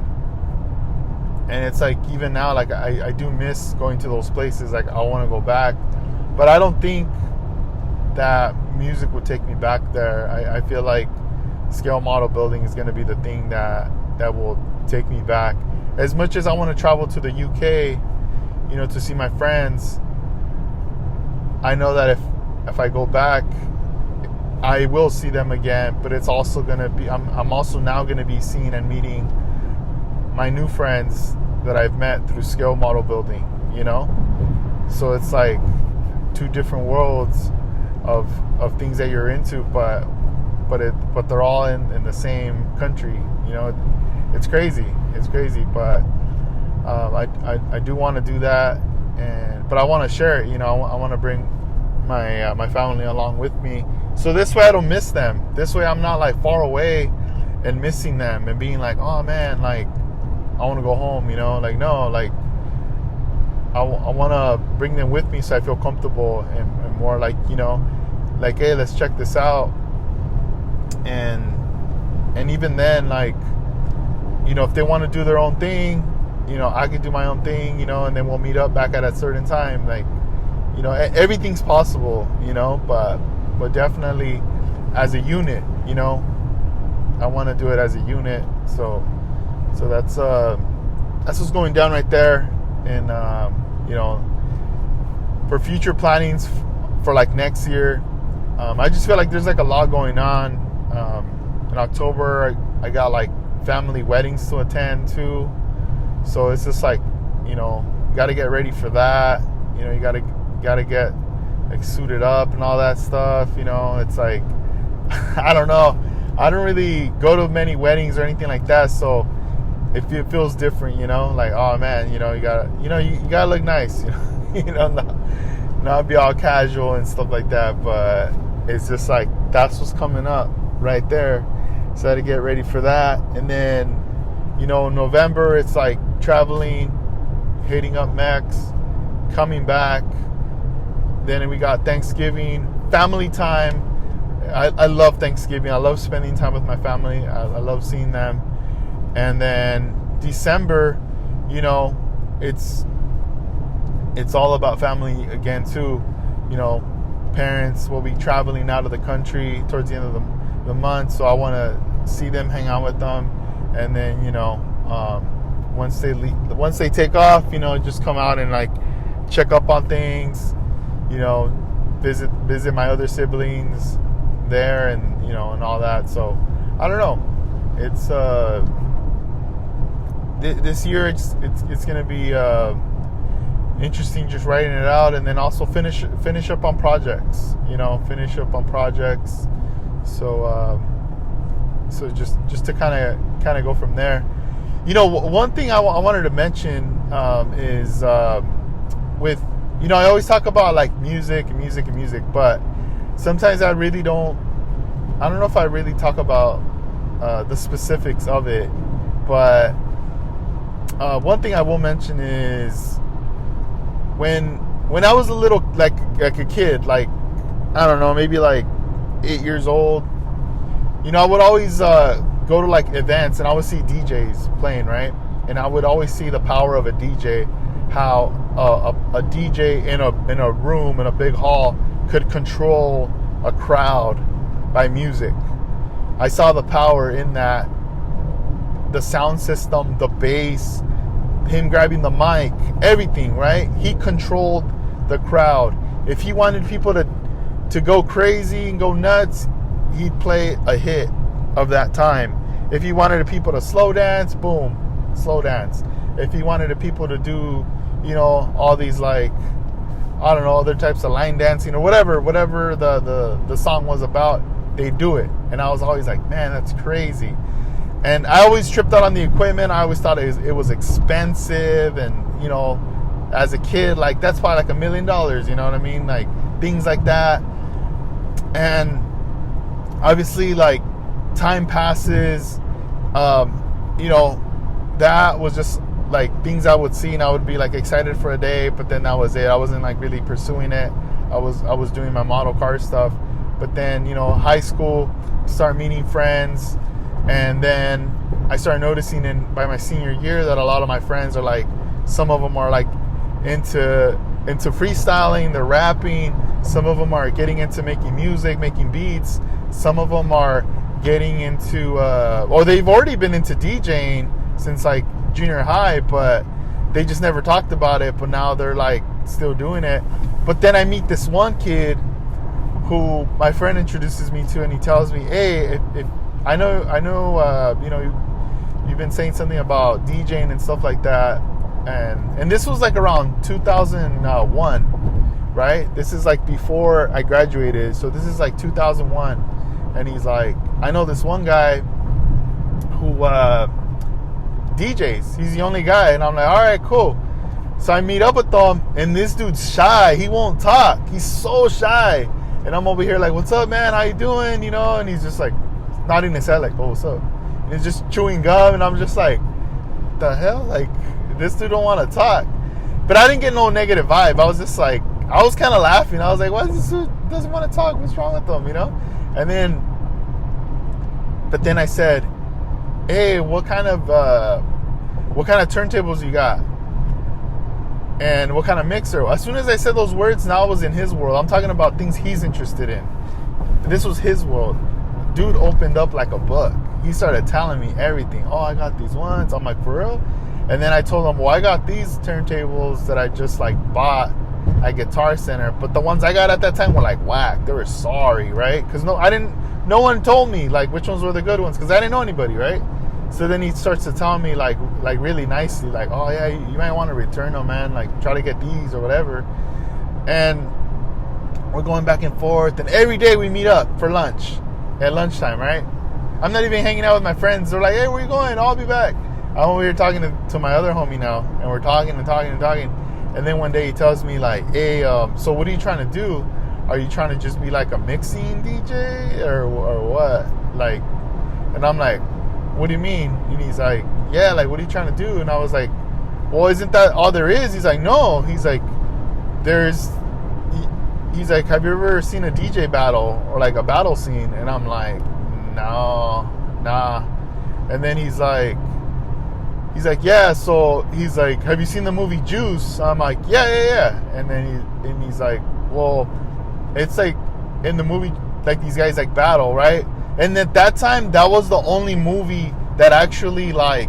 it's like, even now, like I do miss going to those places. Like, I want to go back, but I don't think that music would take me back there. I feel like scale model building is going to be the thing that will take me back. As much as I want to travel to the UK, you know, to see my friends, I know that if I go back, I will see them again. But it's also going to be, I'm also now going to be seeing and meeting my new friends that I've met through scale model building, you know. So it's like two different worlds of things that you're into, but they're all in the same country, you know. It's crazy, but I do want to do that, but I want to share it, you know. I want to bring my family along with me, so this way I don't miss them. This way I'm not like far away and missing them and being like, oh man, like I want to go home, you know. Like, no, like I want to bring them with me so I feel comfortable and more like, you know, like, hey, let's check this out. And even then, like, you know, if they want to do their own thing, you know, I could do my own thing, you know, and then we'll meet up back at a certain time. Like, you know, everything's possible, you know, but definitely as a unit, you know, I want to do it as a unit. So that's what's going down right there. And you know, for future plannings for like next year, I just feel like there's like a lot going on. In October, I got like family weddings to attend too, so it's just like, you know, got to get ready for that. You know, you got to get like suited up and all that stuff. You know, it's like I don't know. I don't really go to many weddings or anything like that, so it feels different. You know, like, oh man, you know, you gotta look nice. You know, you know, not be all casual and stuff like that. But it's just like that's what's coming up right there. So I had to get ready for that. And then, you know, November, it's like traveling, hitting up Mex, coming back. Then we got Thanksgiving, family time. I love Thanksgiving. I love spending time with my family. I love seeing them. And then December, you know, it's all about family again too. You know, parents will be traveling out of the country towards the end of the month, so I want to see them, hang out with them, and then, you know, once they take off, you know, just come out and like check up on things, you know, visit my other siblings there, and, you know, and all that. So I don't know, it's this year it's gonna be interesting, just writing it out, and then also finish up on projects, you know, so just to kind of go from there. One thing I wanted to mention is with, I always talk about like music, but sometimes I don't know if I really talk about the specifics of it. But one thing I will mention is when I was a little, like a kid, like, I don't know, maybe like 8 years old, I would always go to like events and I would see DJs playing, right? And I would always see the power of a DJ, how a DJ in a room, in a big hall, could control a crowd by music. I saw the power in that. The sound system, the bass, him grabbing the mic, everything, right? He controlled the crowd. If he wanted people to go crazy and go nuts, he'd play a hit of that time. If he wanted people to slow dance, boom, slow dance. If he wanted people to do, all these, like, I don't know, other types of line dancing or whatever the song was about, they do it. And I was always like, man, that's crazy. And I always tripped out on the equipment. I always thought it was expensive. And, as a kid, like, that's probably like $1 million, you know what I mean? Like, things like that. And obviously, like, time passes. That was just like things I would see, and I would be like excited for a day, but then that was it. I wasn't like really pursuing it. I was doing my model car stuff. But then, high school, start meeting friends. And then I started noticing by my senior year that a lot of my friends are like, some of them are like into freestyling, they're rapping. Some of them are getting into making music, making beats. Some of them are getting into, or they've already been into DJing since like junior high, but they just never talked about it. But now they're like still doing it. But then I meet this one kid who my friend introduces me to, and he tells me, hey, if I know, you've been saying something about DJing and stuff like that, and this was like around 2001, right? This is like before I graduated, so this is like 2001, and he's like, I know this one guy who DJs. He's the only guy, and I'm like, all right, cool. So I meet up with them, and this dude's shy. He won't talk. He's so shy, and I'm over here like, what's up, man? How you doing? And he's just like nodding his head like, oh, what's up? And he's just chewing gum, and I'm just like, the hell? Like, this dude don't want to talk. But I didn't get no negative vibe. I was just like, I was kind of laughing. I was like, why this dude doesn't want to talk? What's wrong with him, And then, but then I said, hey, what kind of turntables you got? And what kind of mixer? As soon as I said those words, now I was in his world. I'm talking about things he's interested in. This was his world. Dude opened up like a book. He started telling me everything. Oh, I got these ones. I'm like, for real? And then I told him, well, I got these turntables that I just like bought at Guitar Center. But the ones I got at that time were like whack. They were sorry, right? Because no one told me like which ones were the good ones, because I didn't know anybody, right? So then he starts to tell me like really nicely, like, oh yeah, you might want to return them, man. Like, try to get these or whatever. And we're going back and forth, and every day we meet up for lunch at lunchtime, right? I'm not even hanging out with my friends. They're like, hey, where you going? I'll be back. I'm over here talking to my other homie now, and we're talking. And then one day he tells me like, hey, so what are you trying to do? Are you trying to just be like a mixing DJ or what? Like, and I'm like, what do you mean? And he's like, yeah, like, what are you trying to do? And I was like, well, isn't that all there is? He's like, no. He's like, he's like, have you ever seen a DJ battle or like a battle scene? And I'm like, no, nah. And then he's like, yeah. So he's like, have you seen the movie Juice? I'm like, yeah. And then he's like, well, it's like in the movie, like these guys like battle, right? And at that time, that was the only movie that actually like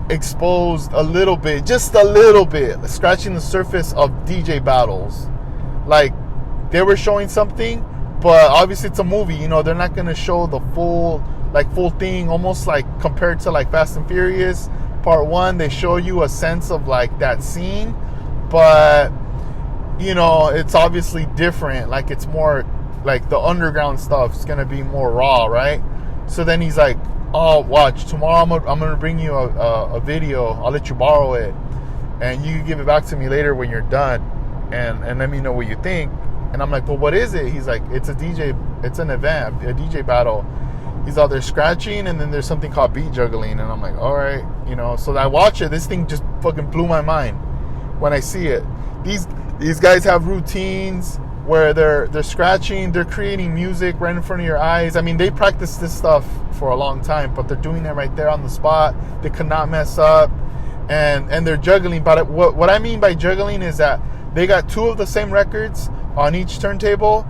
exposed just a little bit, scratching the surface of DJ battles. Like, they were showing something, but obviously it's a movie, they're not going to show the full thing, almost like compared to like Fast and Furious Part 1, they show you a sense of like that scene, but it's obviously different. Like, it's more like the underground stuff is going to be more raw, right? So then he's like, oh, watch, tomorrow I'm gonna bring you a video. I'll let you borrow it, and you can give it back to me later when you're done, and let me know what you think. And I'm like, well, what is it? He's like, it's an event, a DJ battle. He's out there scratching, and then there's something called beat juggling, and I'm like, all right, So I watch it. This thing just fucking blew my mind when I see it. These guys have routines where they're scratching, they're creating music right in front of your eyes. I mean, they practice this stuff for a long time, but they're doing it right there on the spot. They could not mess up, and they're juggling. But what I mean by juggling is that they got two of the same records on each turntable,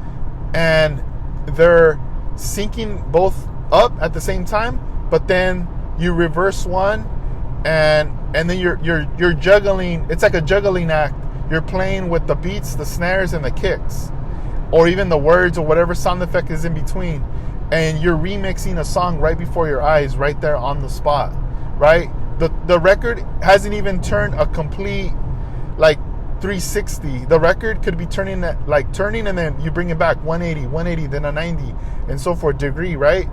and they're syncing both up at the same time. But then you reverse one, and then you're juggling. It's like a juggling act. You're playing with the beats, the snares, and the kicks, or even the words or whatever sound effect is in between, and you're remixing a song right before your eyes, right there on the spot, right? The record hasn't even turned a complete 360. The record could be turning, and then you bring it back 180, then a 90, and so forth degree, right?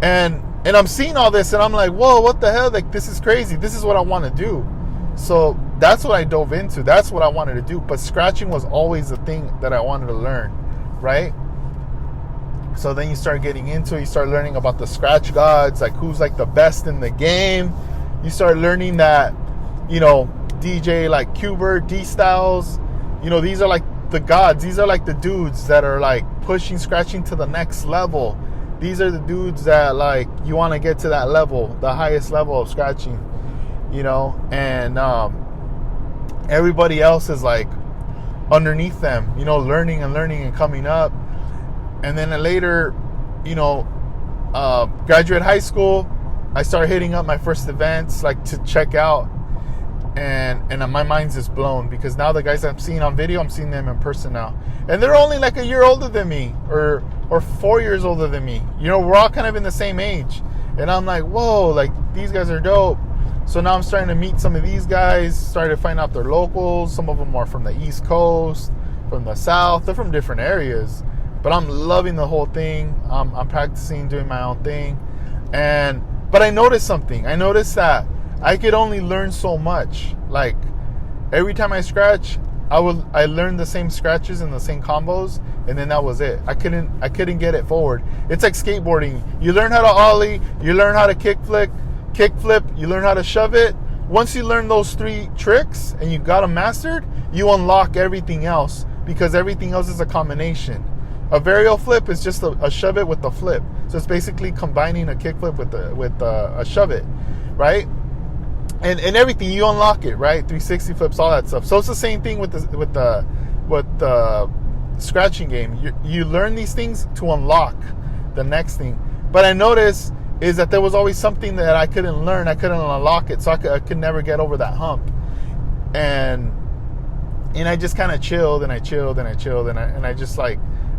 And I'm seeing all this, and I'm like, whoa, what the hell? This is crazy. This is what I want to do. So that's what I dove into. That's what I wanted to do. But scratching was always the thing that I wanted to learn, right? So then you start getting into it. You start learning about the scratch gods, who's the best in the game. You start learning that, DJ like Qbert, D-Styles, these are the gods. These are the dudes that are pushing scratching to the next level. These are the dudes that you want to get to that level, the highest level of scratching. And everybody else is underneath them, learning and coming up. And then later, graduate high school, I started hitting up my first events to check out, and my mind's just blown, because now the guys I'm seeing on video, I'm seeing them in person now, and they're only a year older than me, or 4 years older than me. We're all kind of in the same age, and I'm like, whoa, these guys are dope. So now I'm starting to meet some of these guys, started to find out they're locals. Some of them are from the East Coast, from the South. They're from different areas. But I'm loving the whole thing. I'm practicing, doing my own thing. But I noticed something. I noticed that I could only learn so much. Every time I scratch, I learned the same scratches and the same combos, and then that was it. I couldn't get it forward. It's like skateboarding. You learn how to ollie, you learn how to kickflip, you learn how to shove it. Once you learn those 3 tricks and you got them mastered, you unlock everything else, because everything else is a combination. A varial flip is just a shove it with the flip. So it's basically combining a kickflip with a shove it, right? And everything, you unlock it, right? 360 flips, all that stuff. So it's the same thing with the scratching game. You learn these things to unlock the next thing. But I noticed is that there was always something that I couldn't learn. I couldn't unlock it. So I could never get over that hump. And I just kind of chilled, and I chilled, and I chilled, and I just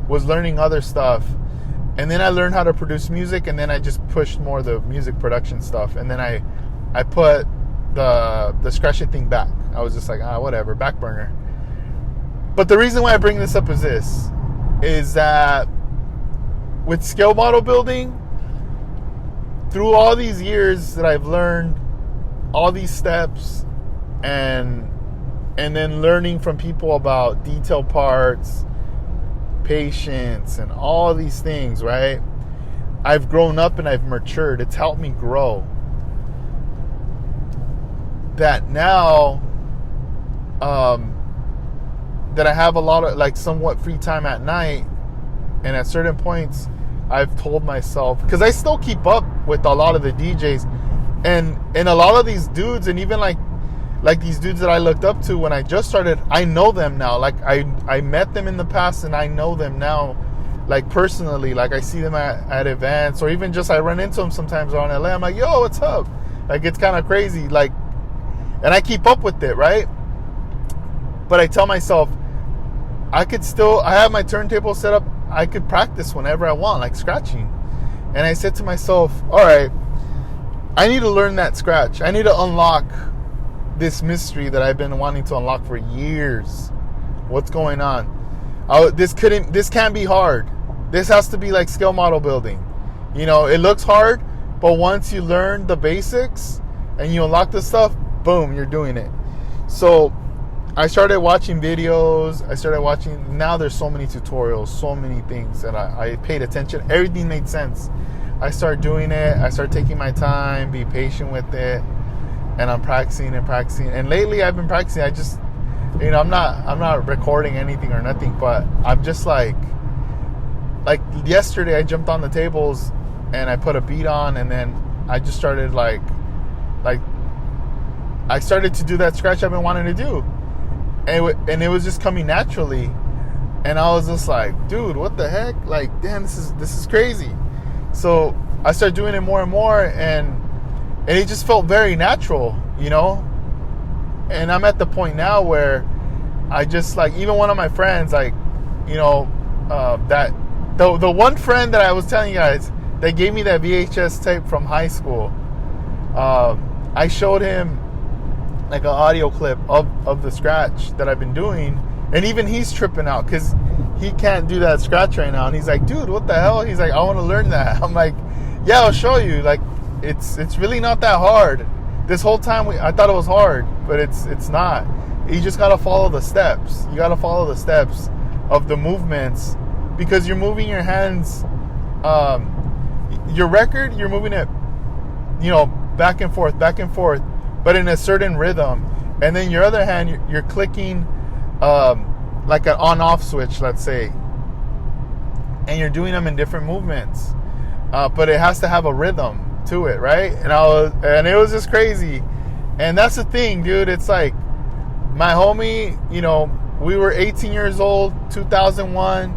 was learning other stuff. And then I learned how to produce music, and then I just pushed more the music production stuff. And then I put the scratching thing back. I was just whatever, back burner. But the reason why I bring this up is that with scale model building, through all these years that I've learned all these steps, and then learning from people about detail parts, patience, and all these things, right? I've grown up and I've matured. It's helped me grow. That now, that I have a lot of somewhat free time at night, and at certain points, I've told myself, because I still keep up with a lot of the DJs, and a lot of these dudes, and even like these dudes that I looked up to when I just started, I know them now. I met them in the past, and I know them now, personally. I see them at events, or even just I run into them sometimes on LA. I'm like, yo, what's up? It's kind of crazy. And I keep up with it, right? But I tell myself, I have my turntable set up. I could practice whenever I want, scratching. And I said to myself, all right, I need to learn that scratch. I need to unlock this mystery that I've been wanting to unlock for years. What's going on? This can't be hard. This has to be like scale model building. It looks hard, But once you learn the basics and you unlock the stuff, boom, you're doing it. So I started watching videos. Now there's so many tutorials, so many things that I paid attention. Everything made sense. I started doing it. I started taking my time, be patient with it. And I'm practicing. And lately I've been practicing. I just, I'm not recording anything or nothing, but I'm just like yesterday I jumped on the tables and I put a beat on, and then I just started I started to do that scratch I've been wanting to do. And it was just coming naturally. And I was just like, dude, what the heck? Like, damn, this is crazy. So I started doing it more and more, and it just felt very natural, And I'm at the point now where I just even one of my friends, that the one friend that I was telling you guys that gave me that VHS tape from high school, I showed him like an audio clip of the scratch that I've been doing, and even he's tripping out because he can't do that scratch right now, and he's like, dude, what the hell? He's like, I want to learn that. I'm like, yeah, I'll show you. Like, it's really not that hard. This whole time I thought it was hard, but it's not. You just got to follow the steps. You got to follow the steps of the movements, because you're moving your hands. Your record, you're moving it, back and forth, but in a certain rhythm. And then your other hand, you're clicking like an on-off switch, let's say, and you're doing them in different movements. But it has to have a rhythm to it, right? And it was just crazy. And that's the thing, dude. It's like my homie, we were 18 years old, 2001,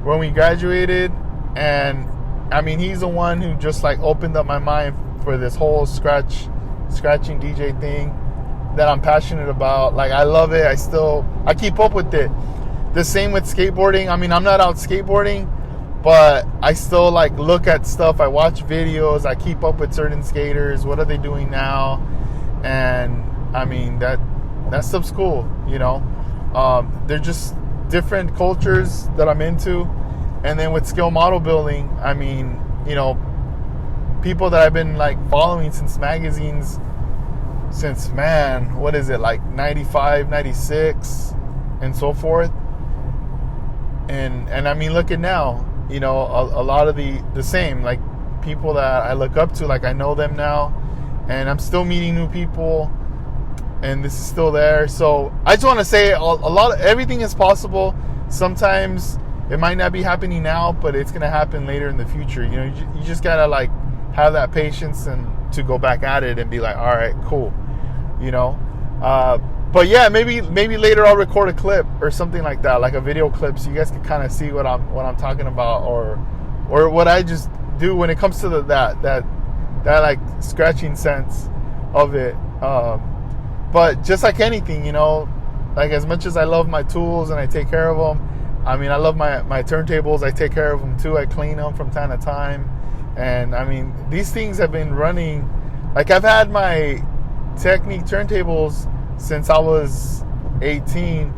when we graduated, and I mean, he's the one who just opened up my mind for this whole scratching DJ thing that I'm passionate about. Like, I love it. I keep up with it. The same with skateboarding. I mean, I'm not out skateboarding, but I still look at stuff. I watch videos. I keep up with certain skaters. What are they doing now? And I mean, that stuff's cool, They're just different cultures that I'm into. And then with skill model building, I mean, people that I've been following since magazines, what is it, 95, 96, and so forth. And I mean, look at now, a lot of the same, people that I look up to, I know them now, and I'm still meeting new people, and this is still there. So I just want to say everything is possible. Sometimes it might not be happening now, but it's going to happen later in the future. You just got to have that patience and to go back at it and be like, all right, cool. But yeah, maybe later I'll record a clip or something like that, like a video clip, so you guys can kind of see what I'm talking about, or what I just do when it comes to that scratching sense of it. But just like anything, as much as I love my tools and I take care of them, I mean, I love my turntables. I take care of them too. I clean them from time to time. And I mean, these things have been running. I've had my Technique turntables since I was 18,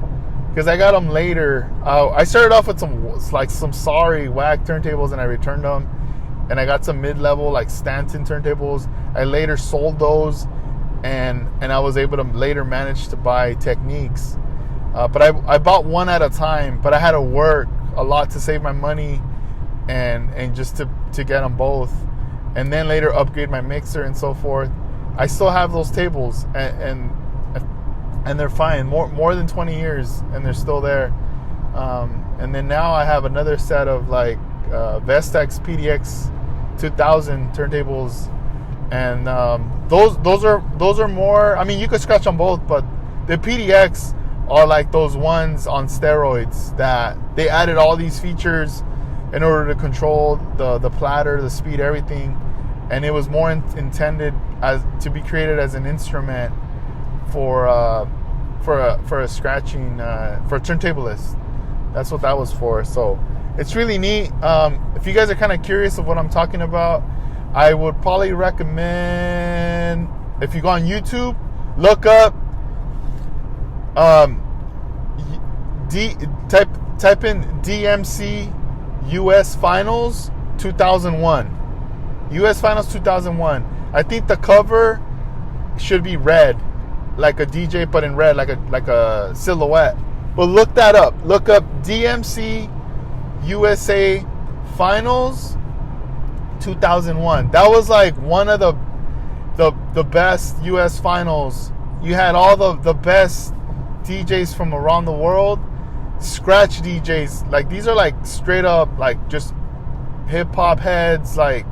because I got them later. I started off with some sorry whack turntables, and I returned them. And I got some mid-level Stanton turntables. I later sold those, and I was able to later manage to buy Techniques. But I bought one at a time, but I had to work a lot to save my money and just to get them both, and then later upgrade my mixer and so forth. I still have those tables, and they're fine. More than 20 years, and they're still there. And then now I have another set of Vestex PDX 2000 turntables, and those are more. I mean, you could scratch on both, but the PDX are those ones on steroids that they added all these features in order to control the platter, the speed, everything. And it was more intended as to be created as an instrument for a scratching for a turntablist. That's what that was for. So it's really neat. If you guys are kind of curious of what I'm talking about, I would probably recommend, if you go on YouTube, look up type in DMC US Finals 2001. U.S. Finals 2001. I think the cover should be red, like a DJ, but in red, like a silhouette. But look that up. Look up DMC USA Finals 2001. That was like one of the best U.S. Finals. You had all the best DJs from around the world. Scratch DJs. Like, these are like straight up, like, just hip hop heads, like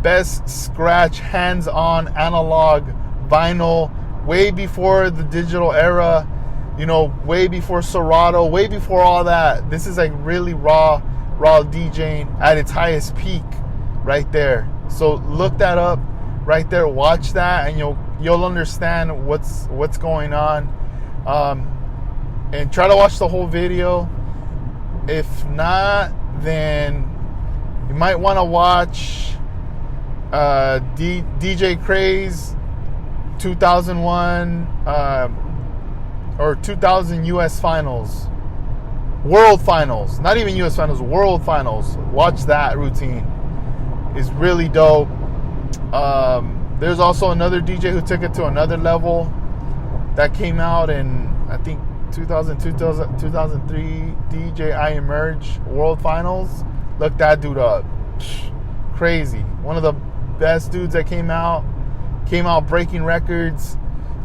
best scratch, hands-on, analog, vinyl, way before the digital era, you know, way before Serato, way before all that. This is like really raw DJing at its highest peak right there. So look that up right there, watch that, and you'll understand what's going on. And try to watch the whole video. If not, then you might want to watch DJ Craze 2001 or 2000 U.S. Finals. World Finals. Not even U.S. Finals, World Finals. Watch that routine. It's really dope. There's also another DJ who took it to another level that came out in, I think, 2002, 2003, DJ I Emerge World Finals. Look that dude up. Crazy. One of the best dudes that came out breaking records,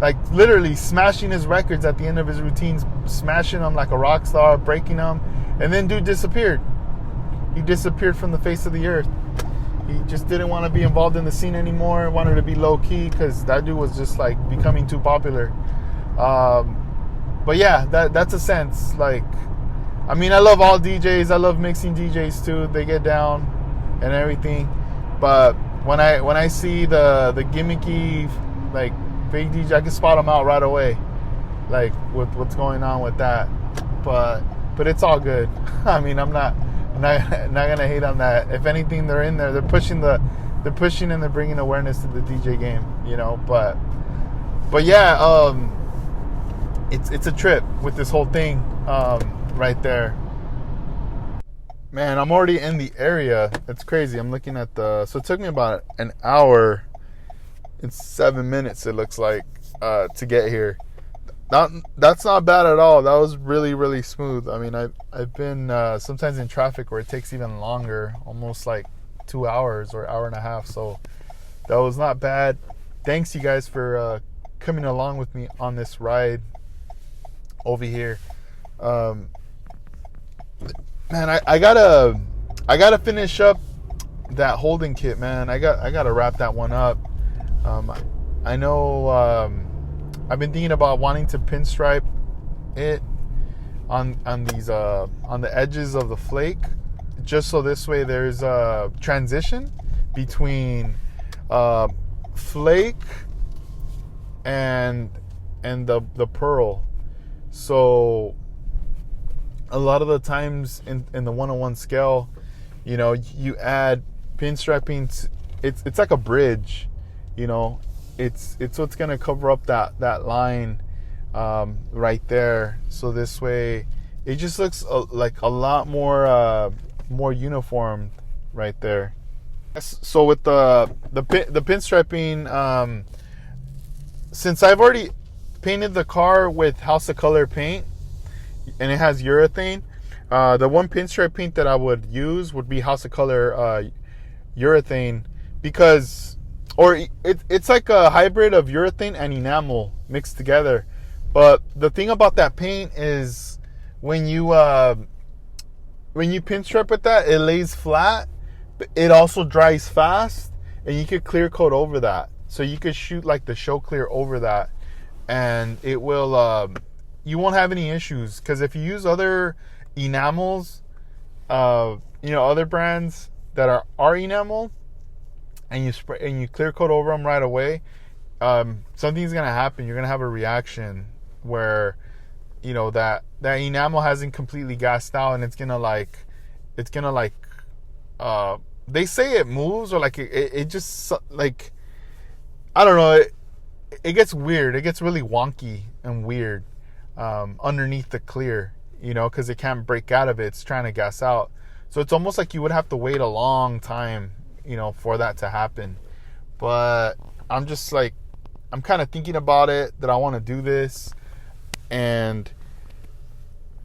like literally smashing his records at the end of his routines, smashing them like a rock star, breaking them, and then dude disappeared. He disappeared from the face of the earth. He just didn't want to be involved in the scene anymore, wanted to be low key because that dude was just like becoming too popular. But yeah, that's a sense. Like, I mean, I love all DJs. I love mixing DJs too. They get down and everything. But when I see the gimmicky, like, big DJ, I can spot them out right away, like with what's going on with that. But it's all good. I mean, I'm not gonna hate on that. If anything, they're in there. They're pushing and they're bringing awareness to the DJ game. You know, but yeah. It's a trip with this whole thing right there. Man, I'm already in the area. It's crazy. I'm looking at so it took me about an hour and 7 minutes, it looks like, to get here. That's not bad at all. That was really, really smooth. I mean, I've been sometimes in traffic where it takes even longer, almost like 2 hours or hour and a half. So that was not bad. Thanks, you guys, for coming along with me on this ride over here. Man, I gotta finish up that holding kit, man. I gotta wrap that one up. I know I've been thinking about wanting to pinstripe it on these on the edges of the flake, just so this way there's a transition between flake and the pearl. So a lot of the times in the 101 scale, you know, you add pinstriping. It's like a bridge, you know. It's what's gonna cover up that line right there. So this way, it just looks like a lot more uniform right there. So with the pinstriping, since I've already painted the car with House of Color paint, and it has urethane. The one pinstripe paint that I would use would be House of Color urethane, because, or it's like a hybrid of urethane and enamel mixed together. But the thing about that paint is when you pinstripe with that, it lays flat, but it also dries fast, and you could clear coat over that. So you could shoot like the show clear over that, and it will, you won't have any issues. Because if you use other enamels, other brands that are enamel, and you spray and you clear coat over them right away, something's gonna happen. You're gonna have a reaction where, you know, that enamel hasn't completely gassed out, and it's gonna like they say it moves, or like it just, like, I don't know, it gets weird. It gets really wonky and weird underneath the clear, you know, because it can't break out of it. It's trying to gas out. So it's almost like you would have to wait a long time, for that to happen. But I'm just like, I'm kind of thinking about it, that I want to do this. And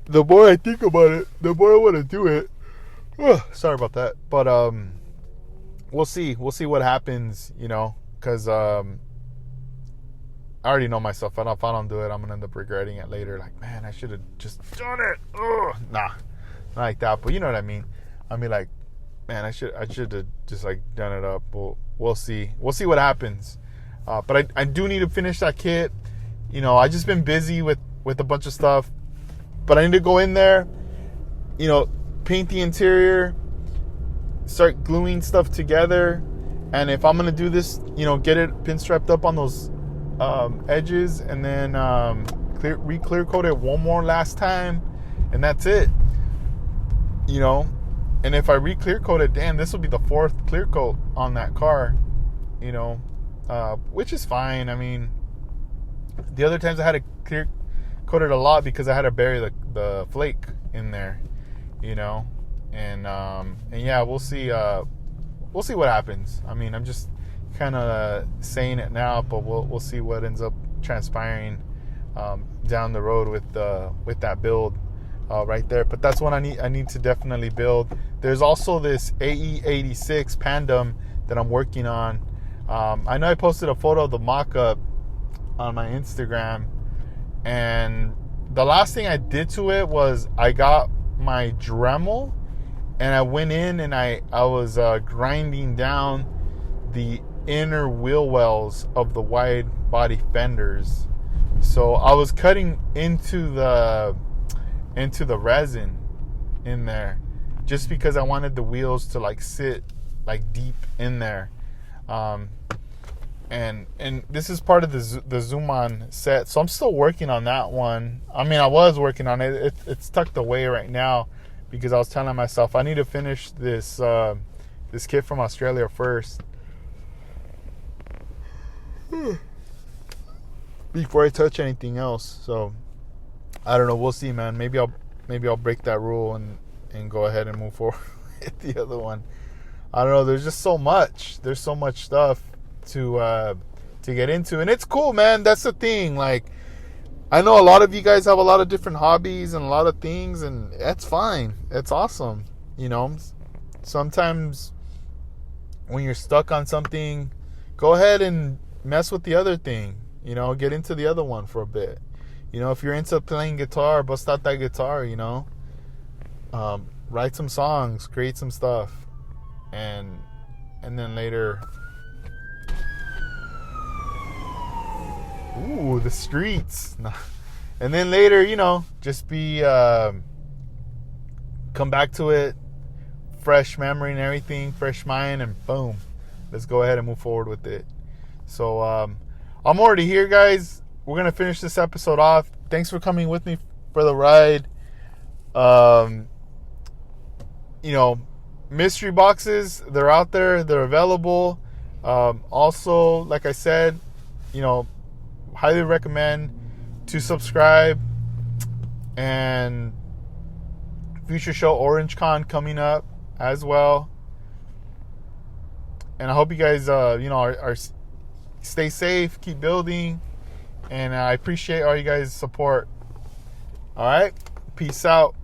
the more I think about it, the more I want to do it. Sorry about that. But we'll see. We'll see what happens, because I already know myself. If I don't do it, I'm going to end up regretting it later. Like, man, I should have just done it. Ugh. Nah, not like that. But you know what I mean? I mean, like, man, I should have just like done it up. We'll see. We'll see what happens. But I do need to finish that kit. I just been busy with a bunch of stuff. But I need to go in there, paint the interior, start gluing stuff together. And if I'm going to do this, get it pinstriped up on those edges, and then clear coat it one more last time, and that's it. And if I clear coat it, damn, this will be the 4th clear coat on that car, which is fine. I mean, the other times I had to clear coat it a lot because I had to bury the flake in there, and yeah, we'll see what happens. I mean, I'm just kind of saying it now, but we'll see what ends up transpiring down the road with that build right there. But that's one I need to definitely build. There's also this AE86 Pandem that I'm working on. I know I posted a photo of the mock-up on my Instagram, and the last thing I did to it was I got my Dremel and I went in and I was grinding down the inner wheel wells of the wide body fenders. So I was cutting into the resin in there just because I wanted the wheels to like sit like deep in there. And this is part of the Zoom On set, so I'm still working on that one. I mean, I was working on it. It's tucked away right now because I was telling myself I need to finish this kit from Australia first before I touch anything else. So I don't know. We'll see, man. Maybe I'll break that rule and go ahead and move forward with the other one. I don't know. There's just so much. There's so much stuff to get into, and it's cool, man. That's the thing. Like, I know a lot of you guys have a lot of different hobbies and a lot of things, and that's fine. It's awesome. Sometimes when you're stuck on something, go ahead and mess with the other thing. Get into the other one for a bit. If you're into playing guitar, bust out that guitar. Write some songs, create some stuff, and then later. Ooh, the streets. And then later, just be come back to it, fresh memory and everything, fresh mind, and boom, let's go ahead and move forward with it. So I'm already here, guys. We're gonna finish this episode off. Thanks for coming with me for the ride. Mystery boxes, they're out there, they're available. Also, like I said, highly recommend to subscribe. And future show OrangeCon coming up as well. And I hope you guys are stay safe, keep building, and I appreciate all you guys' support. All right, peace out.